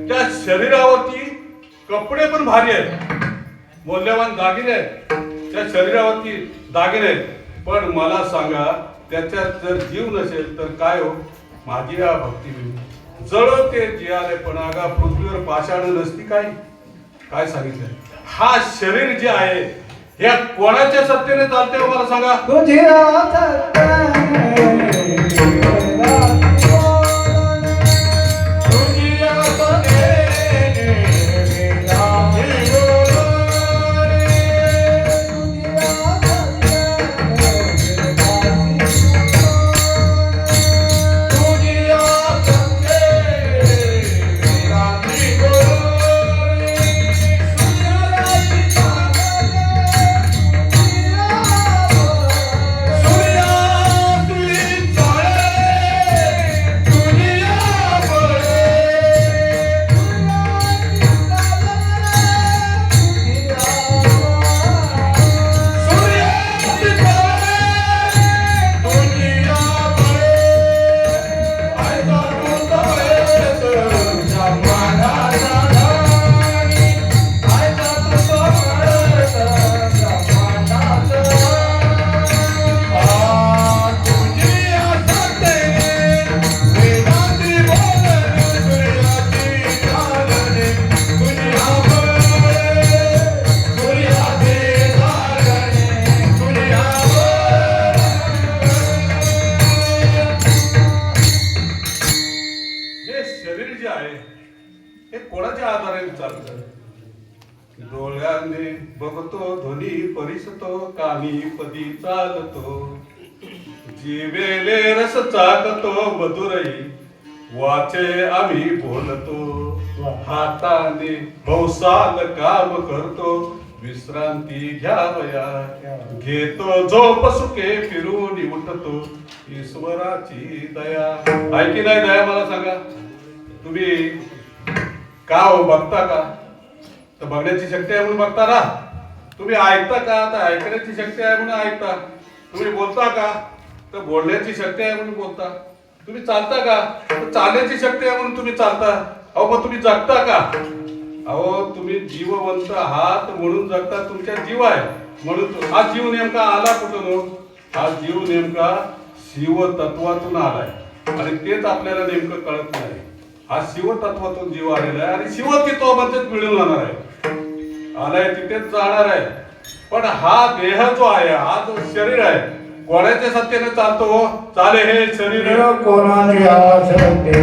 त्या शरीरावरती कपडे पण भारी आहेत मौल्यवान दागिने आहेत त्या शरीरावरती दागिने आहेत पण मला सांगा त्याच्यात जर जीव नसेल तर काय हो माझी या भक्ती जळते जियाले पण आगा पृथ्वीवर पाषाण नसती काय सांगितलं हा शरीर जे आहे या कोणाच्या सत्तेने चालते हो मला सांगा डोळ्याने बघतो ध्वनी परिसतो कानी पदी चालतो जीवेले रस चाकतो मधुरई वाचे आम्ही बोलतो हाताने भौसाल काम करतो विश्रांती घ्यावया घेतो झोप सुखे फिरून उठतो ईश्वराची दया आहे की नाही दया मला सांगा तुम्ही का हो बघता का तर बघण्याची शक्ती आहे म्हणून बघता ना तुम्ही ऐकता का तर ऐकण्याची शक्ती आहे म्हणून ऐकता तुम्ही बोलता का तर बोलण्याची शक्ती आहे म्हणून बोलता तुम्ही चालता का तर चालण्याची शक्ती आहे म्हणून तुम्ही चालता अहो मग तुम्ही जगता का अहो तुम्ही जीववंत आहात म्हणून जगता तुमच्या जीव आहे म्हणून हा जीव नेमका आला कुठून हा जीव नेमका शिव तत्वातून आलाय आणि तेच आपल्याला नेमकं कळत नाही हा शिव तत्वातून जीव आलेला आहे आणि शिव तत्वाबद्दल मिळून जाणार आहे आलाय तिथेच जाणार आहे. पण हा देह जो आहे, हा जो शरीर आहे, कोणाच्या सत्तेने चालतो हो? चाले हे शरीर कोणाची आसते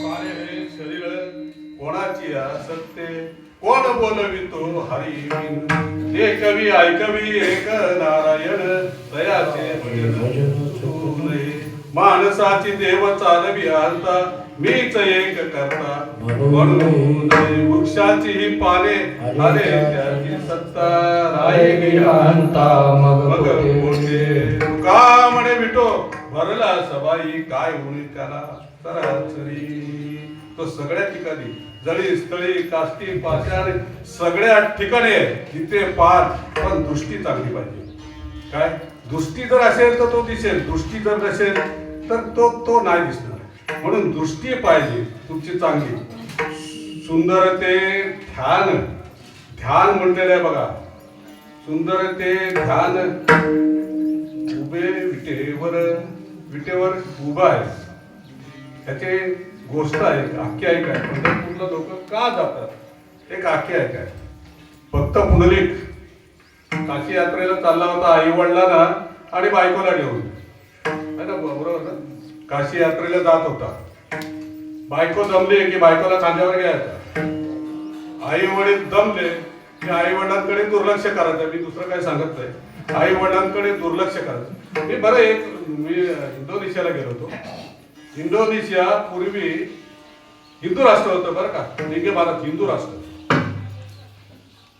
सारे हे शरीर कोणाची असते, कोण बोलवितो हरी बिन. हे कवी ऐकवी एक नारायण, तयाचे भजन सुरू नये. माणसाची देव चालवी आणता, मीच एक करता म्हणून नये. वृक्षाची ही पाने अरे त्याची सत्ता, राही आणता मग मग कोठे. कोठे. का म्हणे विटो भरला सबाई, काय होईल त्याला सरासरी. तो सगळ्या ठिकाणी जळी स्थळी काष्टी पाषाण सगळ्या ठिकाणी आहे. तिथे पार, पण दृष्टी चांगली पाहिजे. काय दृष्टी जर असेल तर तो दिसेल, दृष्टी जर नसेल तर तो तो नाही दिसणार. म्हणून दृष्टी पाहिजे तुमची चांगली. सुंदर ते ध्यान, ध्यान म्हणलेलं आहे बघा. सुंदर ते ध्यान उभे विटेवर, विटेवर उभा आहे. त्याचे गोष्ट आहे, आख्यायिका आहे. पंढरपूरला लोक का जातात एक आख्यायिका आहे. फक्त पुंडलिक काशी यात्रेला चालला होता आई वडिलांना आणि बायकोला घेऊन, है ना, बरोबर ना. काशी यात्रेला जात होता. बायको जमली की बायकोला खांद्यावर घ्यायचा. आई वडील जमले की आई वडिलांकडे दुर्लक्ष करायचं. मी दुसरं काही सांगत नाही. आई वडिलांकडे दुर्लक्ष करायचं. मी इंडोनेशियाला गेलो होतो. इंडोनेशिया पूर्वी हिंदू राष्ट्र होतं बरं का, लिंगे भारत हिंदू राष्ट्र.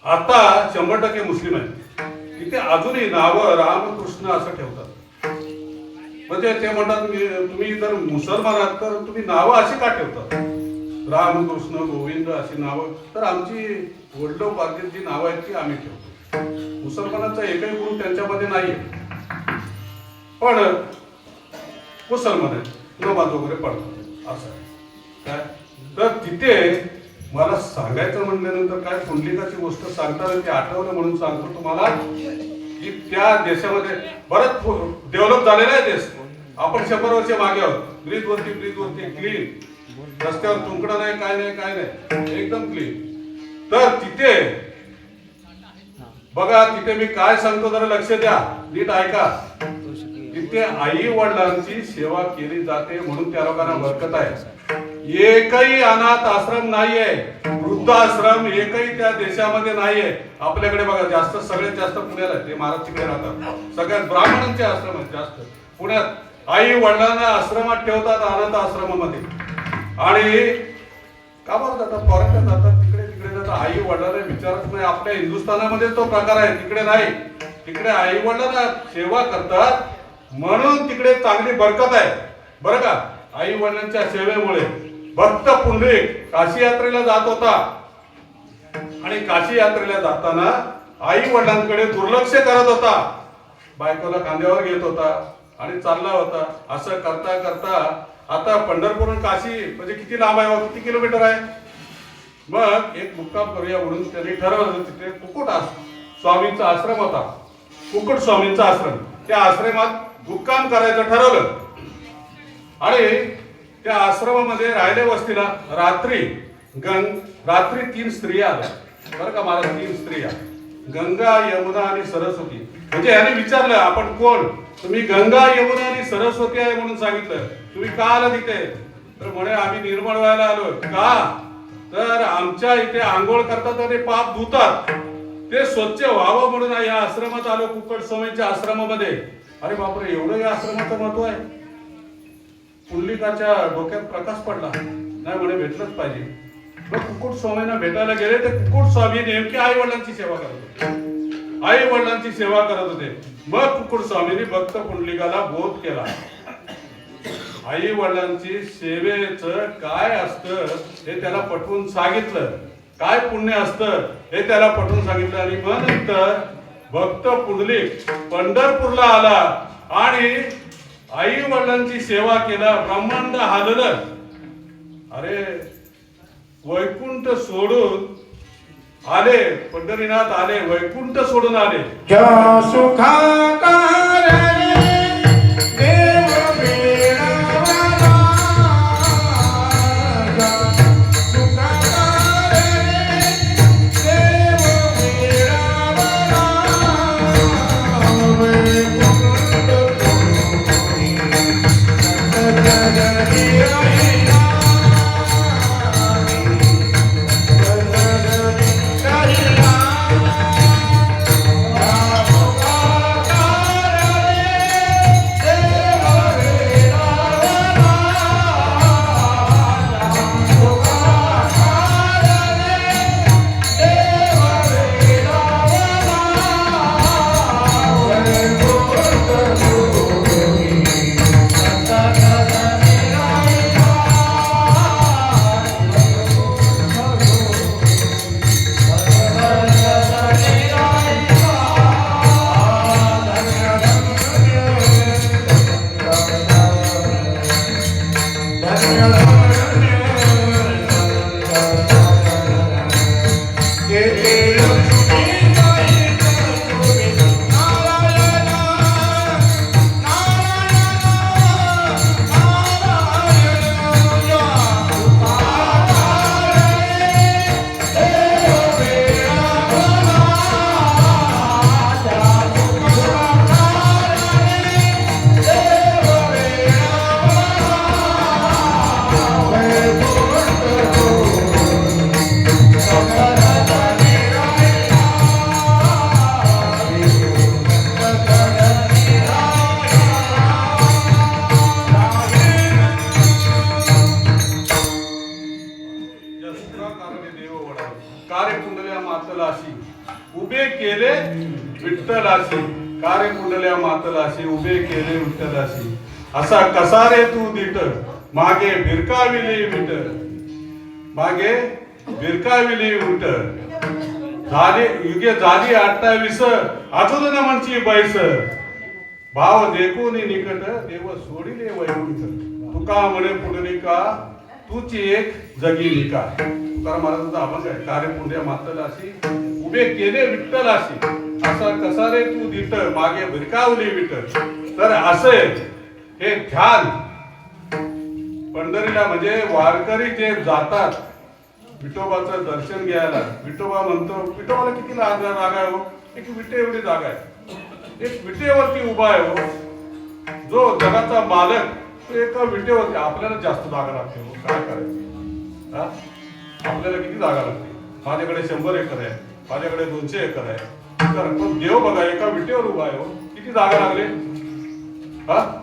आता 100% मुस्लिम आहे. तिथे अजूनही नावं रामकृष्ण असं ठेवतात. म्हणजे ते म्हणतात तुम्ही जर मुसलमान आहात तर तुम्ही नावं अशी का ठेवतात, रामकृष्ण गोविंद अशी नावं. तर आमची वडिलोपार्जित जी नावं आहेत ती आम्ही ठेवतो. मुसलमानांचा एकही गुण त्यांच्यामध्ये नाहीये, पण मुसलमान आहेत, नमाज वगैरे पडतात असं आहे. काय तर तिथे मला सांगायचं म्हणल्यानंतर काय पुंडलिकाची गोष्ट सांगताना ते आठवलं म्हणून सांगतो तुम्हाला की त्या देशामध्ये बरंच डेव्हलप झालेला आहे देश. आपण 100 वर्ष मागे आहोत. ब्रिजवरती क्लीन, रस्त्यावर तुंकडा नाही, काय नाही, काय नाही, एकदम क्लीन. तर तिथे बघा, तिथे मी काय सांगतो जरा लक्ष द्या, नीट ऐका. तिथे आई वडिलांची सेवा केली जाते म्हणून त्या लोकांना बरकत आहे. एकही अनाथ आश्रम नाहीये, वृद्धाश्रम एकही त्या देशामध्ये नाहीये. आपल्याकडे बघा जास्त, सगळ्यात जास्त पुण्याला आहे. ते महाराज तिकडे राहतात. सगळ्यात ब्राह्मणांचे आश्रम आहेत जास्त पुण्यात. आई वडिलांना आश्रमात ठेवतात, अनाथ आश्रमामध्ये. आणि का बरं जातात, फॉरेनला जातात, तिकडे जातात. आई वडिलांना विचारत नाही. आपल्या हिंदुस्थानामध्ये तो प्रकार आहे, तिकडे नाही. तिकडे आई वडिलांना सेवा करतात म्हणून तिकडे चांगली बरकत आहे बरं का. आई वडिलांच्या सेवेमुळे भक्त पुंडलिक काशी यात्रेला जात होता आणि काशी यात्रेला जाताना आई वडिलांकडे दुर्लक्ष करत होता. बायकोला खांद्यावर घेत होता आणि चालला होता. असं करता करता आता पंढरपूर काशी म्हणजे किती लांब आहे, किती किलोमीटर आहे. मग एक मुक्काम करूया म्हणून त्यांनी ठरवलं. तिथे कुकुट स्वामींचा आश्रम होता, कुकुट स्वामींचा आश्रम. त्या आश्रमात मुक्काम करायचं ठरवलं आणि त्या आश्रमामध्ये राहिले वस्तीला रात्री 3 स्त्रिया आल्या बरं का. मला 3 स्त्रिया, गंगा, यमुना आणि सरस्वती. म्हणजे याने विचारलं आपण कोण? तुम्ही गंगा, यमुना आणि सरस्वती आहे म्हणून सांगितलं. तुम्ही का आला तिथे? तर म्हणे आम्ही निर्मळ व्हायला आलो. का? तर आमच्या इथे आंघोळ करतात आणि पाप धुतात, ते स्वच्छ व्हावं म्हणून या आश्रमात आलो, कुक्कुट स्वामींच्या आश्रमामध्ये. अरे बापरे, एवढं या आश्रमाचं महत्व आहे. पुंडलिकाच्या डोक्यात प्रकाश पडला. नाही म्हणे भेटलंच पाहिजे. मग कुक्कुट स्वामींना भेटायला गेले तर कुक्कुट स्वामी नेमके आई वडिलांची सेवा करत होते. आई वडिलांची सेवा करत होते. मग कुक्कुट स्वामींनी भक्त पुंडलिकाला बोध केला. आई वडिलांची सेवेचं काय असतं हे त्याला पटवून सांगितलं. काय पुण्य असतं हे त्याला पटवून सांगितलं. आणि मग नंतर भक्त पुंडलिक पंढरपूरला आला आणि आई वडिलांची सेवा केला. ब्रह्मांड हाललं. अरे वैकुंठ सोडून आले, पंढरीनाथ आले, वैकुंठ सोडून आले. ज्या सुखाकार देव मिळाला, ज्या सुखाकार देव मिळाला, वैकुंठ सोडून सतजगी राहिला. उभे केले विठ्ठलाशी. कार्य कुंडल्या मातलाशी उभे केले विठ्ठलाशी. असा कसा रे तू दिट, मागे भिरकाविली विट, मागे भिरकाविली विट. झाली युगे झाली 28, अजून न म्हणची बैस. भाव देखून निकट, देव सोडिले वैकुंठ. तुका म्हणे पुंडलिका, तूची एक जगी निका. तुकाराम महाराजांचा अभंग आहे. कार्य पुंड्या मातलाशी उभे केले विठ्ठलाशी. असा कसा रे तू दिट, मागे भिरकावली विट. तर असे हे ध्यान पंढरीला, म्हणजे वारकरी जे जातात विठोबाचं दर्शन घ्यायला. विठोबा म्हणतो, विठोबाला किती जागा आहे हो? एक विटे एवढी जागा आहे. एक विटेवरती उभा आहे हो. जो जगाचा मालक तो एका विटेवरती. आपल्याला जास्त जागा लागते हो, काय करायचं? आपल्याला किती जागा लागते? माझ्याकडे 100 एकर आहे, माझ्याकडे 200 एकर आहे. पण देव बघा एका विटेवर उभा आहे हो. किती जागा लागले?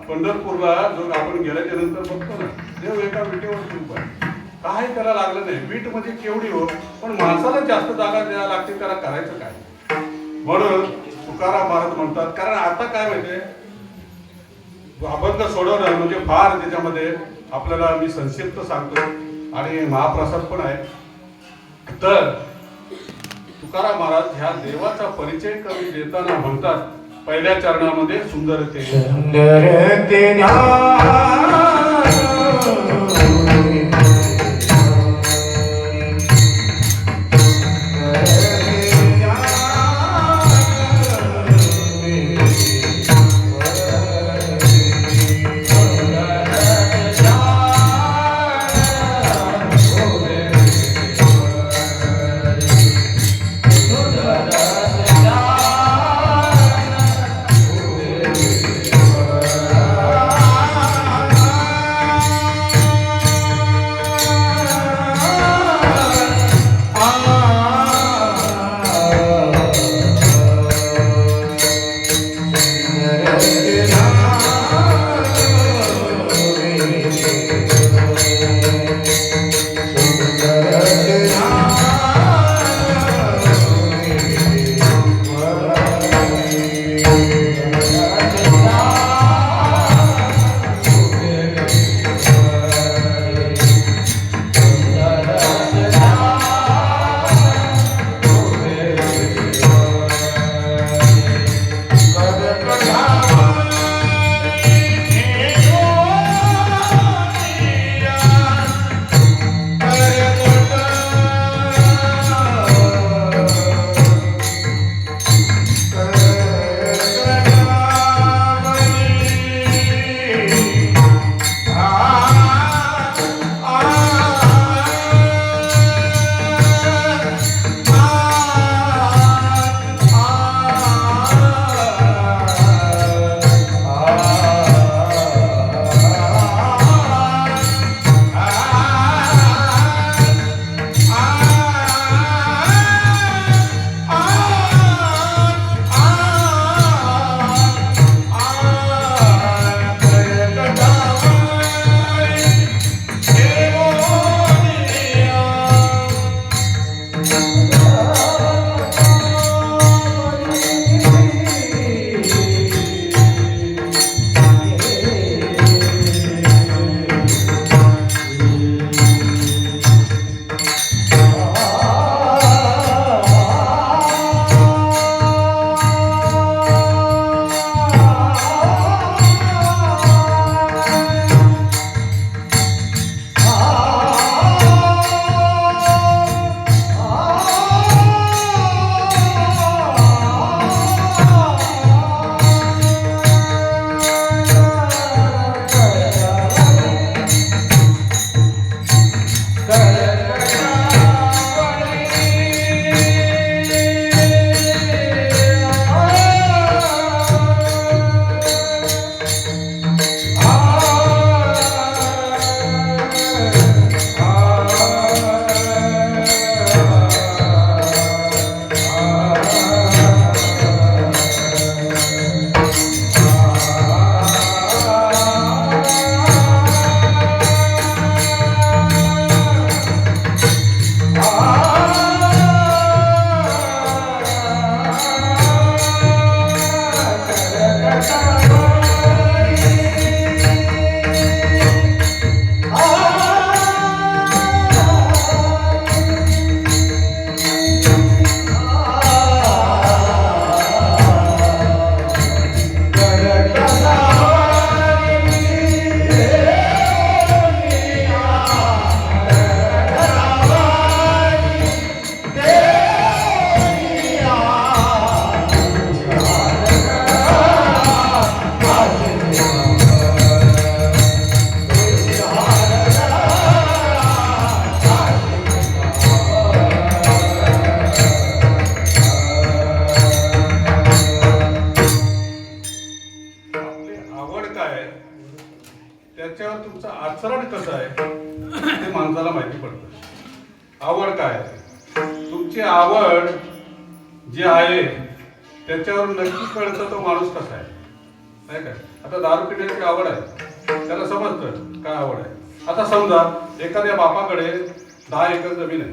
पंढरपूरला जो आपण गेल्याच्या नंतर बघतो ना, देव एका विटेवरती उभा आहे. काय त्याला लागलं नाही. वीट म्हणजे केवढी हो, पण माणसाला जास्त जागा द्यायला लागते, त्याला करायचं काय? म्हणून तुकाराम महाराज म्हणतात. कारण आता काय माहितीये, अभंग सोडवणं म्हणजे फार त्याच्यामध्ये आपल्याला मी संक्षिप्त सांगतो आणि महाप्रसाद पण आहे. तर तुकाराम महाराज ह्या देवाचा परिचय करून देताना म्हणतात पहिल्या चरणामध्ये सुंदरते. सुंदरते त्याच्यावर तुमचं आचरण कसं आहे ते माणसाला माहिती पडतं. आवड काय आहे, तुमची आवड जी आहे त्याच्यावर नक्की कळतं तो माणूस कसा आहे, नाही काय. आता दारू पिण्याची आवड आहे, त्याला समजतं काय आवड आहे. आता समजा एखाद्या बापाकडे 10 एकर जमीन आहे,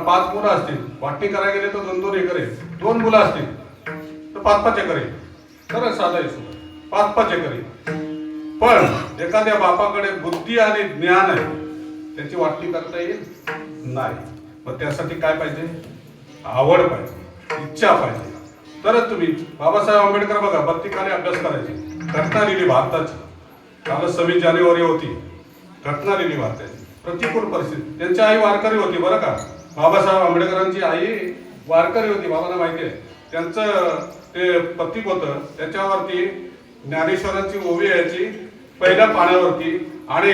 5 मुलं असतील, वाटणी करायला गेले तर 2-2 एकर आहे. 2 मुलं असतील तर 5-5 एकर आहे. तर साधा हिशोब 5-5 एकर आहे. पण एखाद्या बापाकडे बुद्धी आणि ज्ञान आहे, त्याची वाटणी करता येईल नाही. मग त्यासाठी काय पाहिजे, आवड पाहिजे, इच्छा पाहिजे. तरच तुम्ही बाबासाहेब आंबेडकर बघा, बत्तीखाली अभ्यास करायचे, घटना लिहिली भारताची. काल 26 जानेवारी होती, घटना लिहिली भारताची, प्रतिकूल परिस्थिती. त्यांची आई वारकरी होती बरं का, बाबासाहेब आंबेडकरांची आई वारकरी होती, बाबांना माहिती आहे. त्यांचं ते प्रतीक होतं, त्याच्यावरती ज्ञानेश्वरांची ओवी यायची पहिल्या पाण्यावरती आणि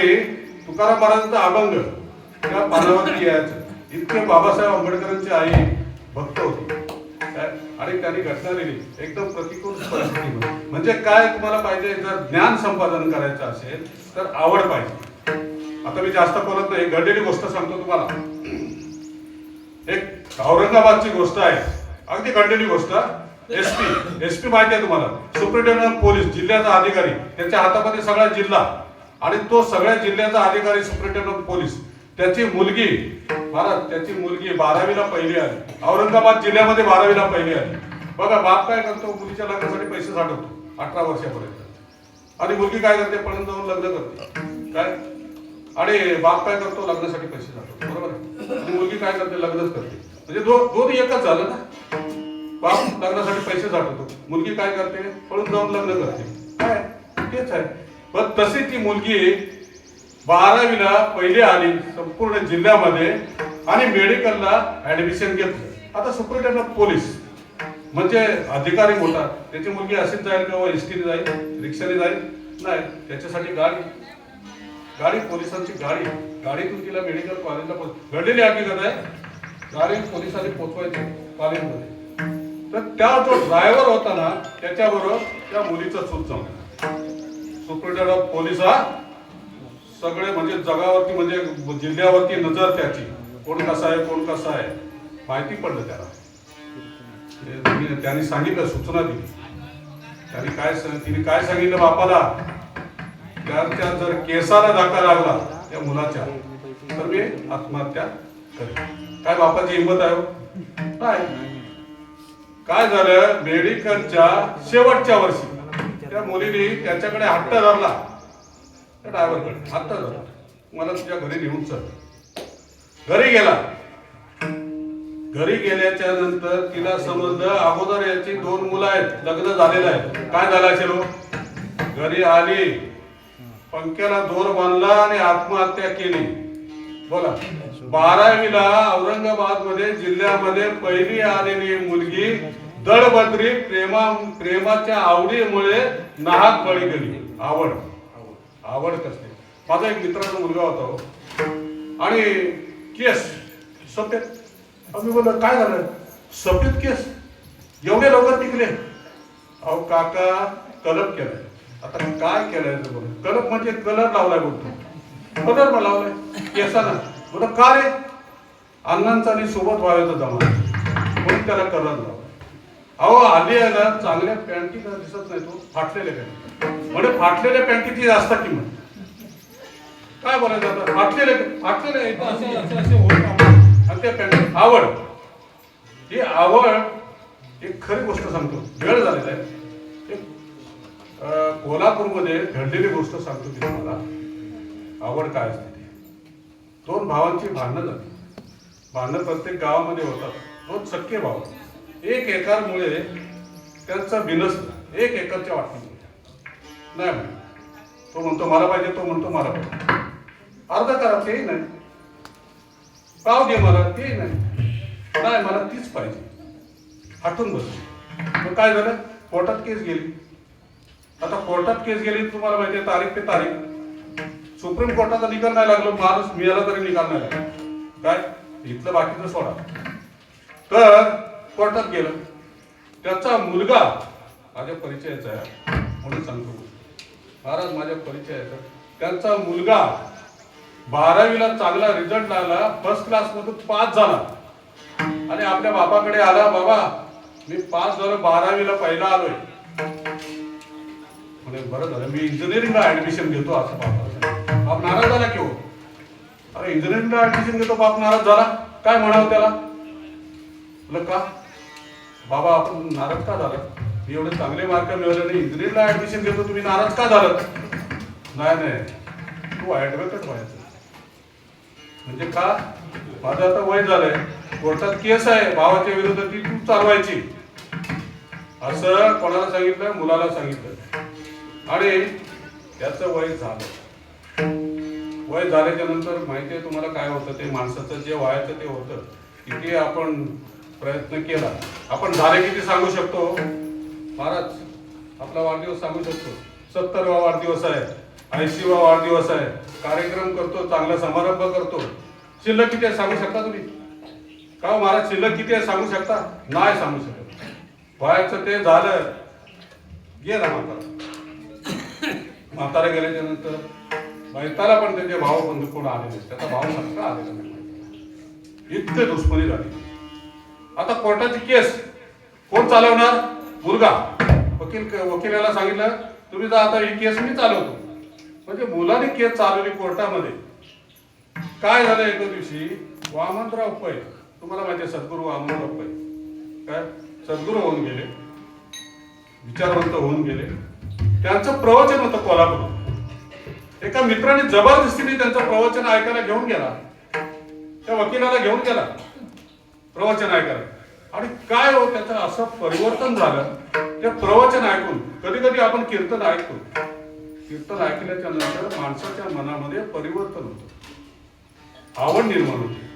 तुकाराम महाराजांचा अभंग त्या पानावरती यायचं. इतके बाबासाहेब आंबेडकरांची आई भक्त होती आणि त्यांनी घटना लिहिली एकदम प्रतिकूल परिस्थितीमध्ये. म्हणजे काय तुम्हाला पाहिजे, जर ज्ञान संपादन करायचं असेल तर आवड पाहिजे. आता मी जास्त बोलत नाही, घडलेली गोष्ट सांगतो तुम्हाला. एक औरंगाबादची गोष्ट आहे, अगदी घडलेली गोष्ट. एसपी माहिती आहे तुम्हाला, सुप्रिंटेंडंट पोलीस, जिल्ह्याचा अधिकारी, त्याच्या हातामध्ये सगळा जिल्हा आणि तो सगळ्या जिल्ह्याचा अधिकारी सुप्रिंटेंडंट पोलीस. त्याची मुलगी 12वीला पहिली आली, औरंगाबाद जिल्ह्यामध्ये 12वीला पहिली आली. बघा बाप काय करतो, मुलीच्या लग्नासाठी पैसे साठवतो 18 वर्षापर्यंत, आणि मुलगी काय करते, पळून जाऊन लग्न करते काय. आणि बाप काय करतो, लग्नासाठी पैसे साठवतो, बरोबर आहे. आणि मुलगी काय करते, लग्नच करते. म्हणजे दोन्ही एकच झालं ना. बाप लग्नासाठी पैसे साठवतो, मुलगी काय करते, पळून जाऊन लग्न करते, काय तेच आहे. पण तशी ती मुलगी 12वीला पहिली आली संपूर्ण जिल्ह्यामध्ये आणि मेडिकलला ऍडमिशन घेतलं. आता सुप्रिंटेंडंट पोलीस म्हणजे अधिकारी मोठा, त्याची मुलगी अशीच जाईल किंवा एसटीने जाईल, रिक्षाने जाईल नाही, त्याच्यासाठी गाडी पोलिसांची गाडीतून तिला मेडिकल कॉलेजला घडलेली हकीकत आहे. गाडी पोलिसांनी पोचवायची कॉलेजमध्ये, तर त्या जो ड्रायव्हर होता ना त्याच्याबरोबर त्या मुलीचं चूक जमलं. सुप्रिंटेंडंट पोलीस हा सगळे म्हणजे जगावरती म्हणजे जिल्ह्यावरती नजर त्याची, कोण कसा आहे माहिती पडलं त्याला. त्यांनी सांगितलं, सूचना दिली. तिने काय सांगितलं बापाला, त्याच्या जर केसाला धक्का लागला त्या मुलाच्या तर मी आत्महत्या करेन. काय बापाची हिंमत आहे नाही. काय झालं, मेडिकलच्या शेवटच्या वर्षी त्या मुलीने त्याच्याकडे हट्ट धरला, त्या ड्रायव्हरकडे हट्ट धरला, मला तुझ्या घरी नेऊन चल. घरी गेला. घरी गेल्याच्या नंतर तिला समजलं अगोदर याची 2 मुलं आहेत, लग्न झालेलं आहे. काय झालं असेल, घरी आली, पंख्याला दोर बांधला आणि आत्महत्या केली. बोला, 12वीला औरंगाबाद मध्ये जिल्ह्यामध्ये पहिली आलेली मुलगी दळबद्री प्रेमाच्या आवडीमुळे नाहक बळी गेली. आवड कसली. माझा एक मित्राचा मुलगा होता आणि केस सफेद. मी बोललो काय झालं, सफेद केस एवढे लवकर निघले. अहो काका कलप केलाय. आता काय केलंय, कलप म्हणजे कलर लावलाय बोलतो, कलर पण लावलाय केसाला. बोला का रे, अण्णांचा आणि सोबत व्हायचा जमा म्हणून त्याला कलर लावला. अहो आली आहे ना, चांगल्या पॅन्टी दिसत नाही, तो फाटलेल्या पॅन्टी म्हणजे फाटलेल्या पॅन्टीची जास्त किंमत. काय बोलायचं आता, फाटलेले त्या पॅन्टी. आवड, ही आवड एक खरी गोष्ट सांगतो, वेळ झालेला आहे. कोल्हापूरमध्ये घडलेली गोष्ट सांगतो मी तुम्हाला. आवड काय असते ती. 2 भावांची भांडणं झाली. भांडणं प्रत्येक गावामध्ये होतात. 2 सख्खे भाव, 1 एकरमुळे त्यांचा बिनसला. 1 एकरच्या वाटणीमुळे नाही म्हणे. तो म्हणतो मला पाहिजे, तो म्हणतो मला पाहिजे. अर्ध करा, तेही नाही. पाव दे मला, तेही नाही मला तीच पाहिजे. हटून बसले. मग काय झालं, कोर्टात केस गेली. आता कोर्टात केस गेली, तुम्हाला माहिती आहे तारीख पे तारीख. सुप्रीम कोर्टाचा निकाल नाही लागलो, माणूस मिळाला तरी निकाल नाही लागला. काय इथलं बाकीचं सोडा. तर कोर्टात गेलं. त्याचा मुलगा माझ्या परिचयाचा आहे म्हणून सांगतो. महाराज माझ्या परिचयाचा त्यांचा मुलगा 12वीला चांगला रिझल्ट लागला, फर्स्ट क्लास मधून पास झाला आणि आपल्या बापाकडे आला, बाबा मी पास झालो, 12वीला पहिला आलोय. म्हणे बरं झालं, मी इंजिनिअरिंगला ऍडमिशन घेतो असं बाप नाराज झाला की हो. अरे इंजिनिअरिंगला ऍडमिशन घेतो, बाप नाराज झाला, काय म्हणावं त्याला? म्हटलं का बाबा आपण नाराज का झाला? मी एवढे चांगले मार्क मिळवले आणि इंजिनिअरिंगला ऍडमिशन घेतो, तुम्ही नाराज का झालं? नाही तू ऍडव्होकेट व्हायचं. म्हणजे का? माझं आता वय झालंय, कोर्टात केस आहे भावाच्या विरोधात, ती तू चालवायची. असं कोणाला सांगितलं? मुलाला सांगितलं. आणि त्याचं वय झालं. वय झाल्याच्या नंतर माहिती आहे तुम्हाला काय होतं? ते माणसाचं जे व्हायचं ते होतं. किती आपण प्रयत्न केला, आपण झाले किती सांगू शकतो? महाराज आपला वाढदिवस सांगू शकतो, 70वा वाढदिवस आहे, 80वा वाढदिवस आहे, कार्यक्रम करतो, चांगला समारंभ करतो. शिल्लक किती आहे सांगू शकता तुम्ही? का हो महाराज शिल्लक किती आहे सांगू शकता? नाही सांगू शकत. व्हायचं ते झालं, गेला म्हातारा गेल्याच्या नंतर मैताला पण त्याचे भाऊ बंधू कोण आलेले, त्याचा भाऊ नसता आलेला नाही. इतके दुश्मनी झाली. आता कोर्टाची केस कोण चालवणार? मुलगा. वकिलाला सांगितलं तुम्ही जा, आता ही केस मी चालवतो. म्हणजे मुलाने केस चालवली कोर्टामध्ये. काय झालं एका दिवशी, वामनराव पै, तुम्हाला माहिती आहे सद्गुरू वामनराव पै, काय सद्गुरू होऊन गेले, विचारवंत होऊन गेले. त्यांचं प्रवचन होतं कोल्हापूर. एका मित्राने जबरदस्तीने त्यांचं प्रवचन ऐकायला घेऊन गेला, त्या वकिलाला घेऊन गेला प्रवचन ऐकायला. आणि काय हो त्याचं असं परिवर्तन झालं ते प्रवचन ऐकून. कधी कधी आपण कीर्तन ऐकतो, कीर्तन ऐकल्याच्या नंतर माणसाच्या मनामध्ये परिवर्तन होतं, आवड निर्माण होते.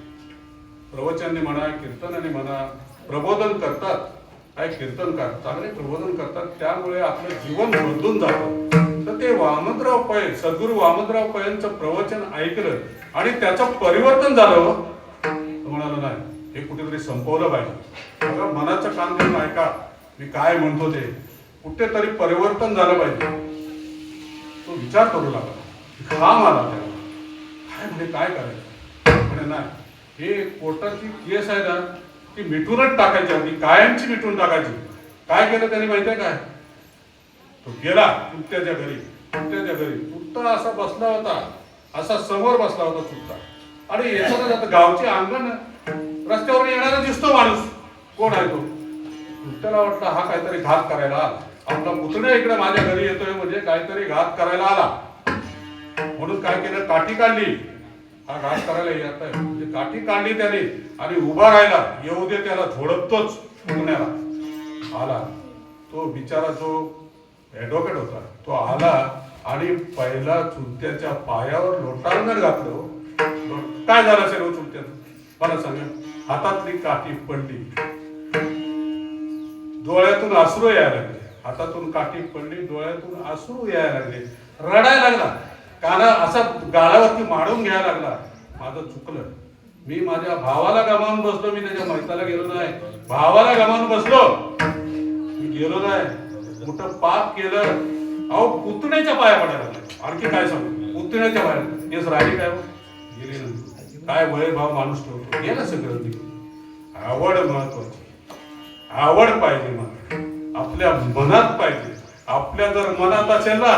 प्रवचनाने म्हणा, कीर्तनाने म्हणा, प्रबोधन करतात. काय कीर्तनकार चांगले प्रबोधन करतात, त्यामुळे आपलं जीवन बदलून जातं. तर ते वामनराव पै, सद्गुरू वामनराव पैंचं प्रवचन ऐकलं आणि त्याचं परिवर्तन झालं. म्हणाला नाही, हे कुठेतरी संपवलं पाहिजे. बघा मनाचं कान देऊन ऐका मी काय म्हणतो ते, कुठेतरी परिवर्तन झालं पाहिजे. तो विचार करू लागला, खाम आला त्याला, काय म्हणजे काय करायचं? म्हणे नाही, हे कोर्टाची केस आहे ना ती मिटूनच टाकायची, आधी कायमची मिटून टाकायची. काय केलं त्याने माहिती आहे काय? तो गेला चुकत्याच्या घरी. चुकता असा बसला होता, असा समोर बसला होता चुकता. आणि येताना जाता गावचे अंगण, रस्त्यावर येणारा दिसतो माणूस, कोण आहे तो? त्याला वाटलं हा काहीतरी घात करायला आला, आपला पुतण्या इकडे माझ्या घरी येतोय म्हणजे काहीतरी घात करायला आला. म्हणून काय केलं, काठी काढली. हा घात करायला येत आहे म्हणजे काठी काढली त्याने आणि उभा राहिला. येऊ दे त्याला, झोडपतोच पुतण्याला. आला तो बिचारा, जो ऍडव्होकेट होता, तो आला आणि पहिला चुलत्याच्या पायावर लोटांगण घातलं. काय झालं असेल हो चुलत्याचं? मला सांगा. हातातली काठी पडली, डोळ्यातून अश्रू यायला लागले. हातातून काठी पडली, डोळ्यातून अश्रू यायला लागले, रडायला लागला. काना असा गाळावरती माडून घ्यायला लागला. माझं चुकलं, मी माझ्या भावाला गमावून बसलो, मी त्याच्या मैताला गेलो नाही. भावाला गमावून बसलो, मी गेलो नाही, मोठं पाप केलं. अहो पुतण्याच्या पाया पडायला लागला. आणखी काय सांगू, पुतण्याच्या पाया हेच राहिली काय गेली ना. काय वय भाव माणूस ठेवतो, गेलं सगळं. आवड महत्वाची, आवड पाहिजे. मला आपल्या मनात पाहिजे. आपल्या जर मनात असेल ना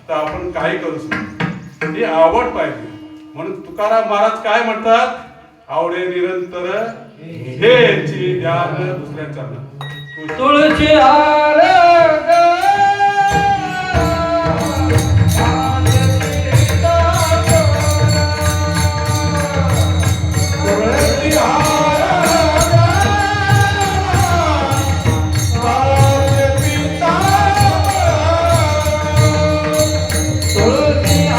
तर आपण काही करू शकतो. ही आवड पाहिजे. म्हणून तुकाराम महाराज काय म्हणतात, आवडे निरंतर हेची ध्यान दुसऱ्या चरणात. तुळशी हार तुळशी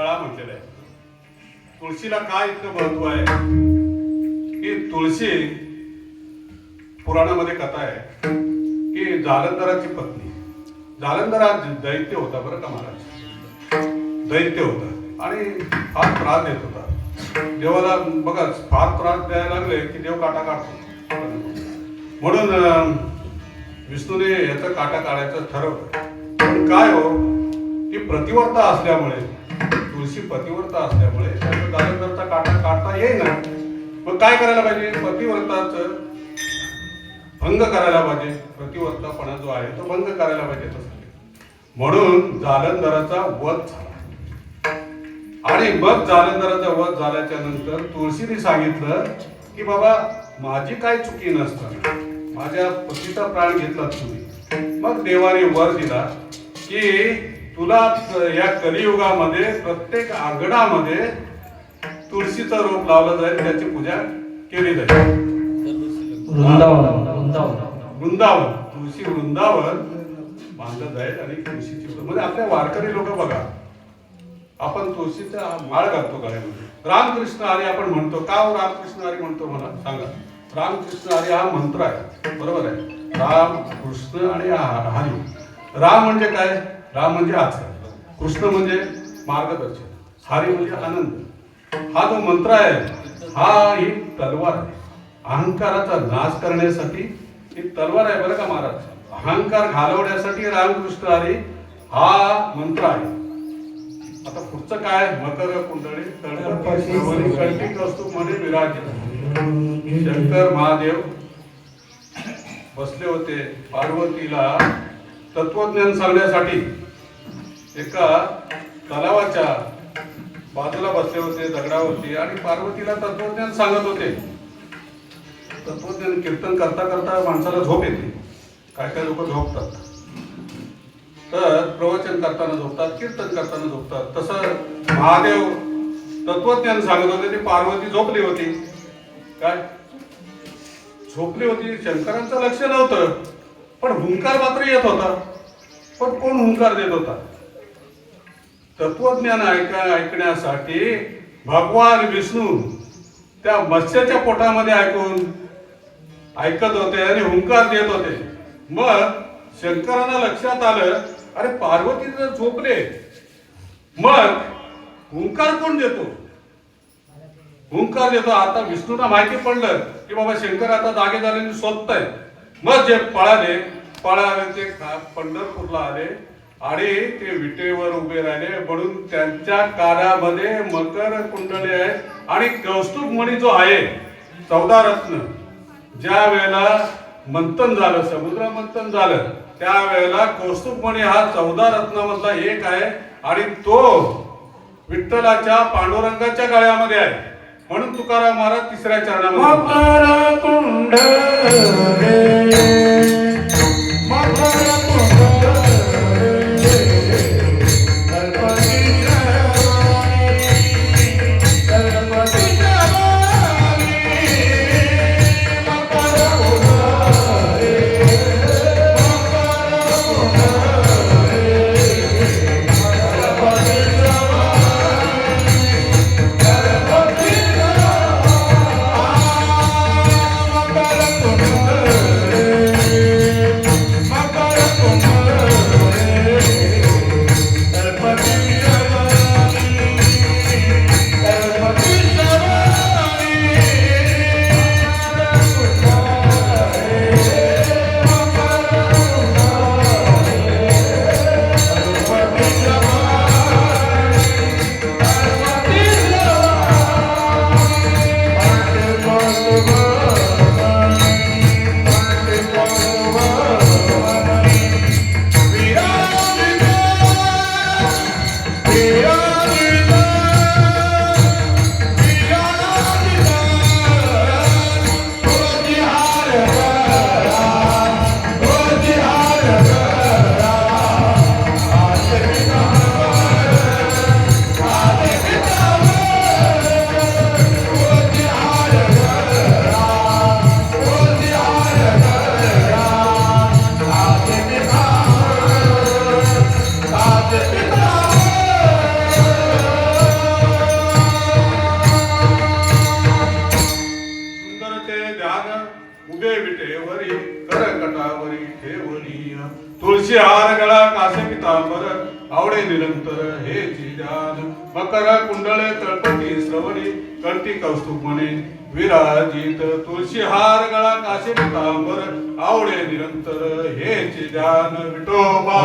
गळा म्हटलेला आहे. तुळशीला काय इतकं महत्व आहे की तुळशी पुराणामध्ये कथा आहे की जालंधराची पत्नी, जालंधर हा दैत्य होता बरं का महाराज, दैत्य होता आणि फार त्रास देत होता देवाला. बघा फार त्रास द्यायला लागले की देव काटा काढतो, म्हणून विष्णूने याचा काटा काढायचं ठरवलं. पण काय हो की प्रतिवर्ता असल्यामुळे, तुळशी पतिव्रता असल्यामुळे त्याचा जालंधरचा काटा काढता येईना. मग काय करायला पाहिजे, पतिव्रताचं भंग करायला पाहिजे, प्रतिवर्तापणा जो आहे तो भंग करायला पाहिजे. तसं म्हणून जालंधराचा वध झाला. आणि मग जालंधराचा वध झाल्याच्या नंतर तुळशीने सांगितलं की बाबा माझी काय चुकी नसताना माझ्या पतीचा प्राण घेतला तुम्ही. मग देवाने वर दिला की तुला या कलियुगामध्ये प्रत्येक अंगणामध्ये तुळशीचं रोप लावलं जाईल, त्याची पूजा केली जाईल. वृंदावन तुळशी वृंदावन बांधलं जाईल आणि तुळशीची म्हणजे आपल्या वारकरी लोक बघा, आपण तुळशीचा माळ घालतो गळ्यामध्ये. रामकृष्ण हरी आपण म्हणतो का हो, रामकृष्ण हरी म्हणतो मला सांगा. रामकृष्ण हरी हा मंत्र आहे, बरोबर आहे. राम कृष्ण आणि हरी. राम म्हणजे काय, राम म्हणजे आचार, कृष्ण म्हणजे मार्गदर्शन, हरी म्हणजे आनंद. हा जो मंत्र आहे हा ही तलवार आहे, अहंकाराचा नाश करण्यासाठी ही तलवार आहे बरं का महाराज. अहंकार घालवण्यासाठी रामकृष्ण हरी हा मंत्र आहे. आता पुढचं काय, मकर कुंडळी तळपती कंठी कौस्तुभ मध्ये विराजित. शंकर महादेव बसले होते पार्वतीला तत्वज्ञान सांगण्यासाठी. एका तलावाच्या बाजूला बसले होते दगडावरती आणि पार्वतीला तत्वज्ञान सांगत होते. तत्वज्ञान कीर्तन करता करता माणसाला झोप येते, काय काय लोक झोपतात, तर प्रवचन करताना झोपतात, कीर्तन करताना झोपतात. तसं महादेव तत्वज्ञान सांगत होते, ते पार्वती झोपली होती. काय झोपली होती, शंकरांचं लक्ष नव्हतं, पण हुंकार मात्र येत होता. पण कोण हुंकार देत होता, तत्वज्ञान ऐकण्यासाठी भगवान विष्णू त्या मत्स्याच्या पोटामध्ये ऐकत होते आणि हुंकार देत होते. मग शंकरांना लक्षात आलं, अरे पार्वती जर झोपले मग हुंकार कोण देतो, हुंकार देतो. आता विष्णूला माहिती पडलं की बाबा शंकर आता जागे झाले शोधताय. मग जे पळाले ते पंढरपूरला आले आणि ते विटेवर उभे राहिले. म्हणून त्यांच्या कानामध्ये मकर कुंडले आहे आणि कौस्तुभ मणी जो आहे 14 रत्न. ज्या वेळेला मंथन झालं, समुद्र मंथन झालं, त्यावेळेला कौस्तुभ मणी हा 14 रत्नामधला एक आहे आणि तो विठ्ठलाच्या पांडुरंगाच्या गळ्यामध्ये आहे. म्हणून तुकाराम महाराज तिसऱ्या चरणामध्ये तुळशी हार गळा कासे पितांबर आवडे निरंतर हे ध्यान मकर कुंडळे तळपती श्रवणी कंठी कौस्तुभ म्हणे विराजित तुळशी हार गळा कासे पितांबर आवडे निरंतर हे ध्यान विठोबा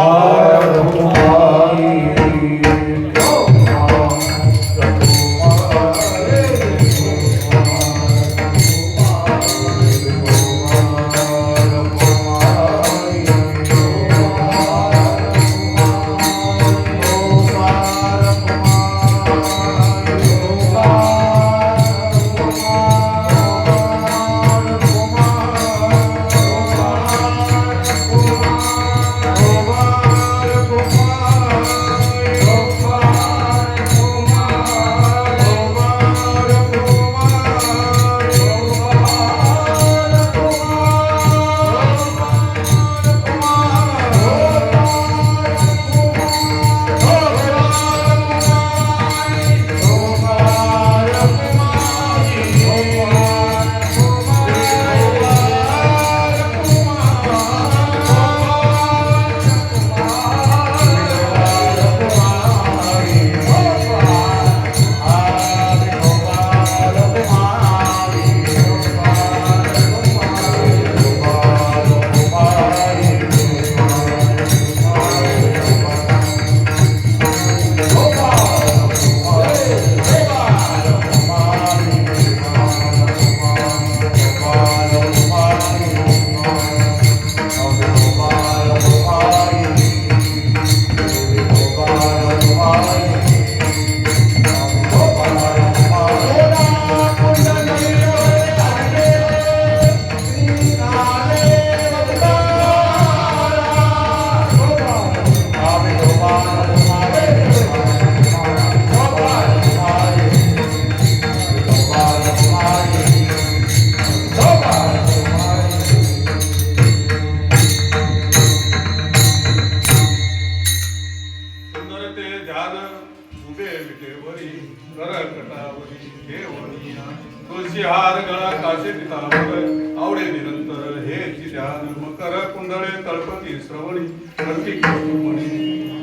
तुळशी हार गळा काशे पितांबर आवडे निरंतर हे ध्यान मकर कुंडळे तळपती श्रवणी कंठी कौस्तुभ म्हणे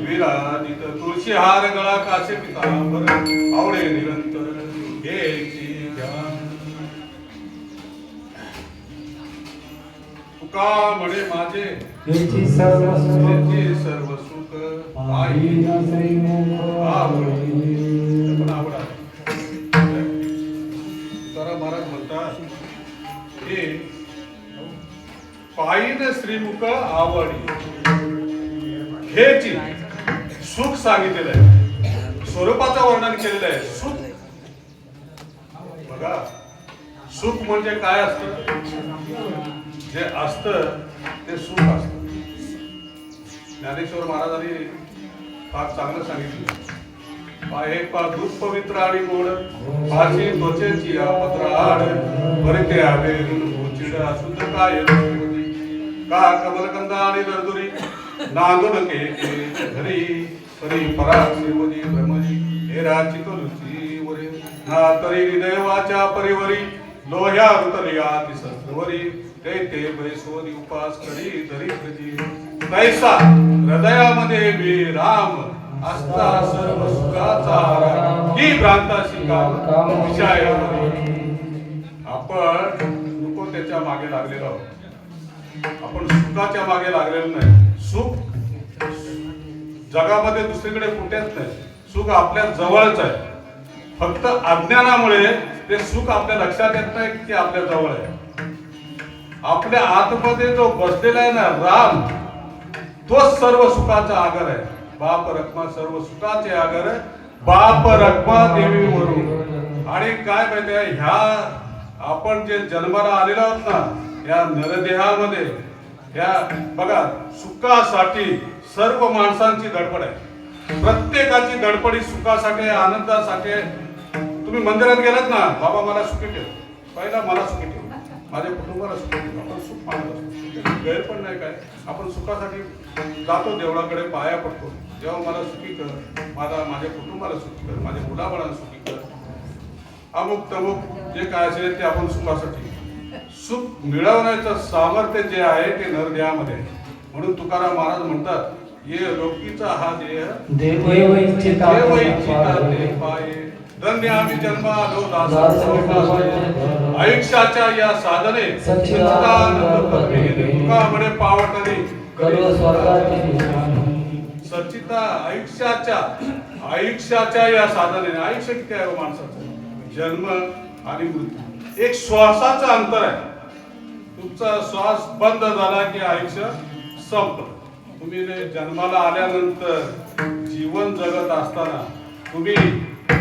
विराजित तुळशी हार गळा काशे पितांबर आवडे निरंतर हे ध्यान तुका म्हणे माझे याची सर्व सुख आई आवड महाराज म्हणतात हे पायीन श्रीमुख आवडी हेची सुख सांगितलेलं आहे स्वरूपाचं वर्णन केलेलं आहे सुख बघा सुख म्हणजे काय असतं जे असतं ते सुख असतं ज्ञानेश्वर महाराजांनी फार चांगलं सांगितलं पाहे पा दूध पवित्र आणि गोड पाची त्वचेची पत्र आड भरते आवे चिड अशुद्ध काय का कमलकंदा आणि दरदुरी नांदून के घरी परी पराक्षेवदी ब्रह्मजी हे राची तुलसी वरी ना तरी हृदय वाचा परिवरी लोह्या ऋतलिया तिसरवरी ते ते बैसोदी उपास करी दरिद्रजी तैसा हृदयामध्ये मी राम असता सर्व सुखाचा ही भ्रांताशी काम विषय आपण नको त्याच्या मागे लागलेलो आहोत आपण सुखाच्या मागे लागलेलो नाही सुख जगामध्ये दुसरीकडे कुठेच नाही सुख आपल्या जवळच आहे फक्त अज्ञानामुळे ते सुख आपल्या लक्षात येत नाही की आपल्या जवळ आहे आपल्या आतमध्ये जो बसलेला आहे ना राम तोच सर्व सुखाचा आगर आहे बाप रखमा सर्व सुखाचे आगर बाप रखमा देवी वरून आणि काय माहितीये ह्या आपण जे जन्माला आलेलो आहोत ना या नरदेहामध्ये ह्या बघा सुखासाठी सर्व माणसांची धडपड आहे प्रत्येकाची धडपडी सुखासाठी आनंदासाठी तुम्ही मंदिरात गेलात ना बाबा मला सुखी ठेव पहिला मला सुखी ठेव माझ्या कुटुंबाला सुखी ठेव आपण सुख मानत असतो गैर पण नाही काय आपण सुखासाठी जातो देवळाकडे पाया पडतो जेव्हा मला सुखी कर माझ्या कुटुंबाला सुखी कर माझ्या मुलाबाळांना सुखी कर अमुक तमुक जे काय असेल ते आपण सुखासाठी सुख मिळवण्याचं सामर्थ्य जे आहे ते नरदेहामध्ये म्हणून तुकाराम महाराज म्हणतात, ये लोकीचा हा देह देव देव इच्छिता इच्छिता ते पाये. धन्य आम्ही जन्मालो दास आयुष्याच्या या साधने सच्चिदानंद पदवी गेले. तुका म्हणे पावटणे करो स्वर्गाची सच्चिता आयुष्याच्या या साधनेने. आयुष्य किती आहे हो माणसाचं? जन्म आणि मृत्यू एक श्वासाचं अंतर आहे. तुमचा श्वास बंद झाला की आयुष्य संपलं. तुम्ही जन्माला आल्यानंतर जीवन जगत असताना तुम्ही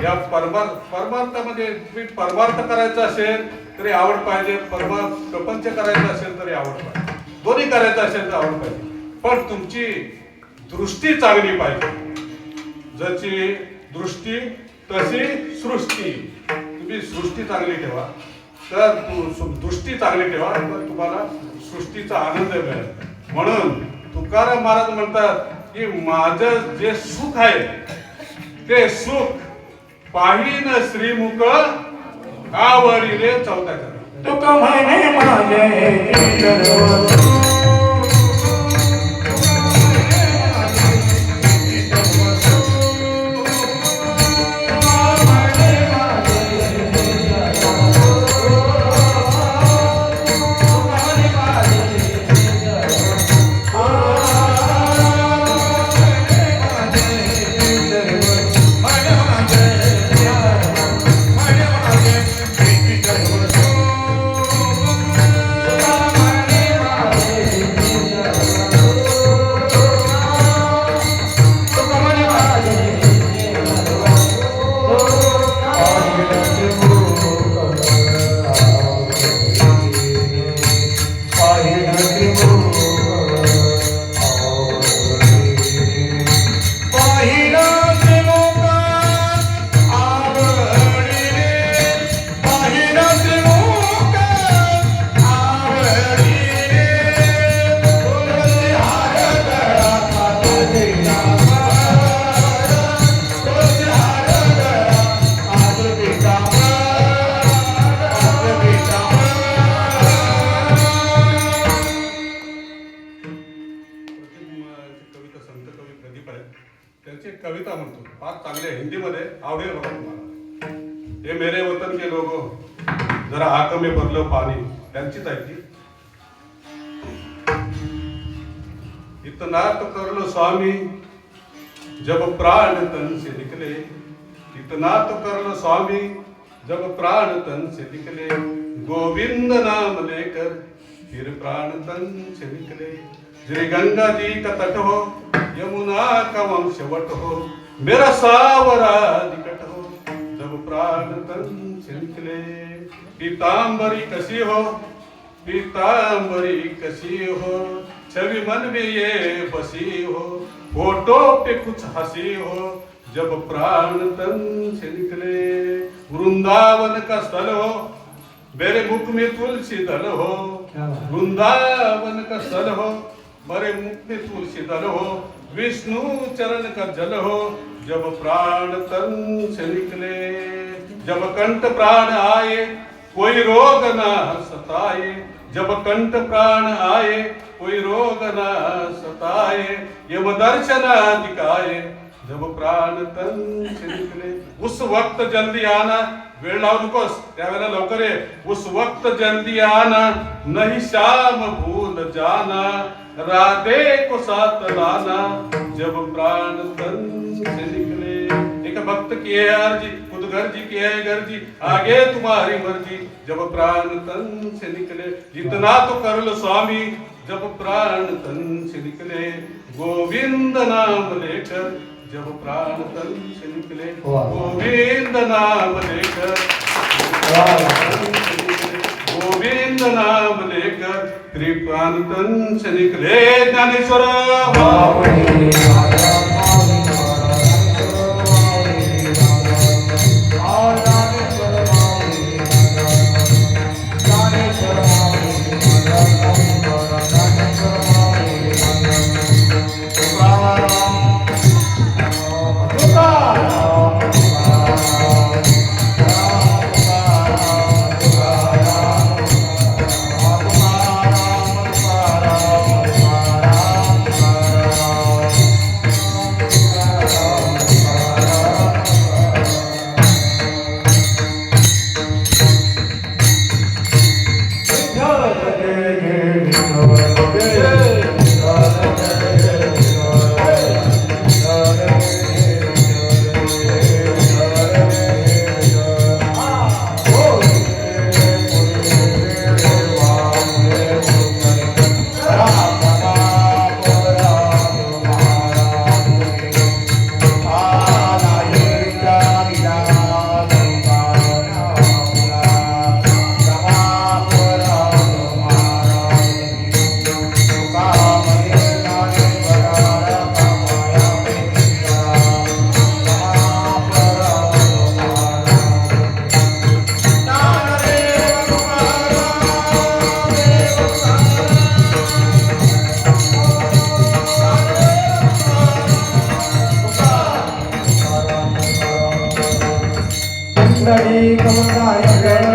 या परमार्थामध्ये तुम्ही परमार्थ करायचा असेल तरी आवड पाहिजे, प्रपंच करायचा असेल तरी आवड पाहिजे, दोन्ही करायचं असेल तर आवड पाहिजे. पण तुमची दृष्टी चांगली पाहिजे. जशी दृष्टी तशी सृष्टी. तुम्ही सृष्टी चांगली ठेवा तर दृष्टी चांगली ठेवा तर तुम्हाला सृष्टीचा आनंद मिळेल. म्हणून तुकाराम महाराज म्हणतात की माझं जे सुख आहे ते सुख पाहिन श्रीमुख आवडीले. चौथा तुका म्हणे माझे त्यांची एक कविता म्हणतो, फार चांगली आहे, हिंदीमध्ये आवडेल बघा तुम्हाला. हे मेरे वतन के लोगो जरा आंख में बदलो पानी. त्यांचीच आहे ती. इतना तो कर लो स्वामी जब प्राण तन से निकले. इतना तो कर लो स्वामी जब प्राण तन से निकले. गोविंद नाम लेकर फिर प्राण तन से निकले. श्री गंगा जी का तट हो यमुना का वंशवट हो मेरा सावरा निकट हो जब प्राण तन से निकले. पीतांबरी कसी हो पीतांबरी कसी हो छवि मन में ये बसी हो. फोटो पे कुछ हंसी हो जब प्राण तन से निकले. वृंदावन का स्थल हो मेरे मुख में तुलसी दल हो. वृंदावन का स्थल हो मेरे मुख में तुलसी दल हो. विष्णु चरण का जल हो जब प्राण तन से निकले. जब कंठ प्राण आए कोई रोग ना सताए. जब कंठ प्राण आए कोई रोग ना सताए. यम दर्शन दिखाए जब प्राण तन से निकले. उस वक्त जल्दी आना. वेळ लावू नकोस, त्यावेळेला लवकर ये. उस वक्त जल्दी आना नहीं शाम भूल जाना. राधे को साथ लाना जब प्राण तन से निकले. एक भक्त की है अर्जी खुद घर जी की है घर जी आगे तुम्हारी मर्जी जब प्राण तन से निकले. इतना तो कर लो स्वामी जब प्राण तन से निकले. गोविंद नाम लेकर जब प्राण तन से निकले. गोविंद नाम लेकर गोविंद नाम लेकर त्रिप्राण तन से निकले. ज्ञानेश्वर पुंडलिक वरदाय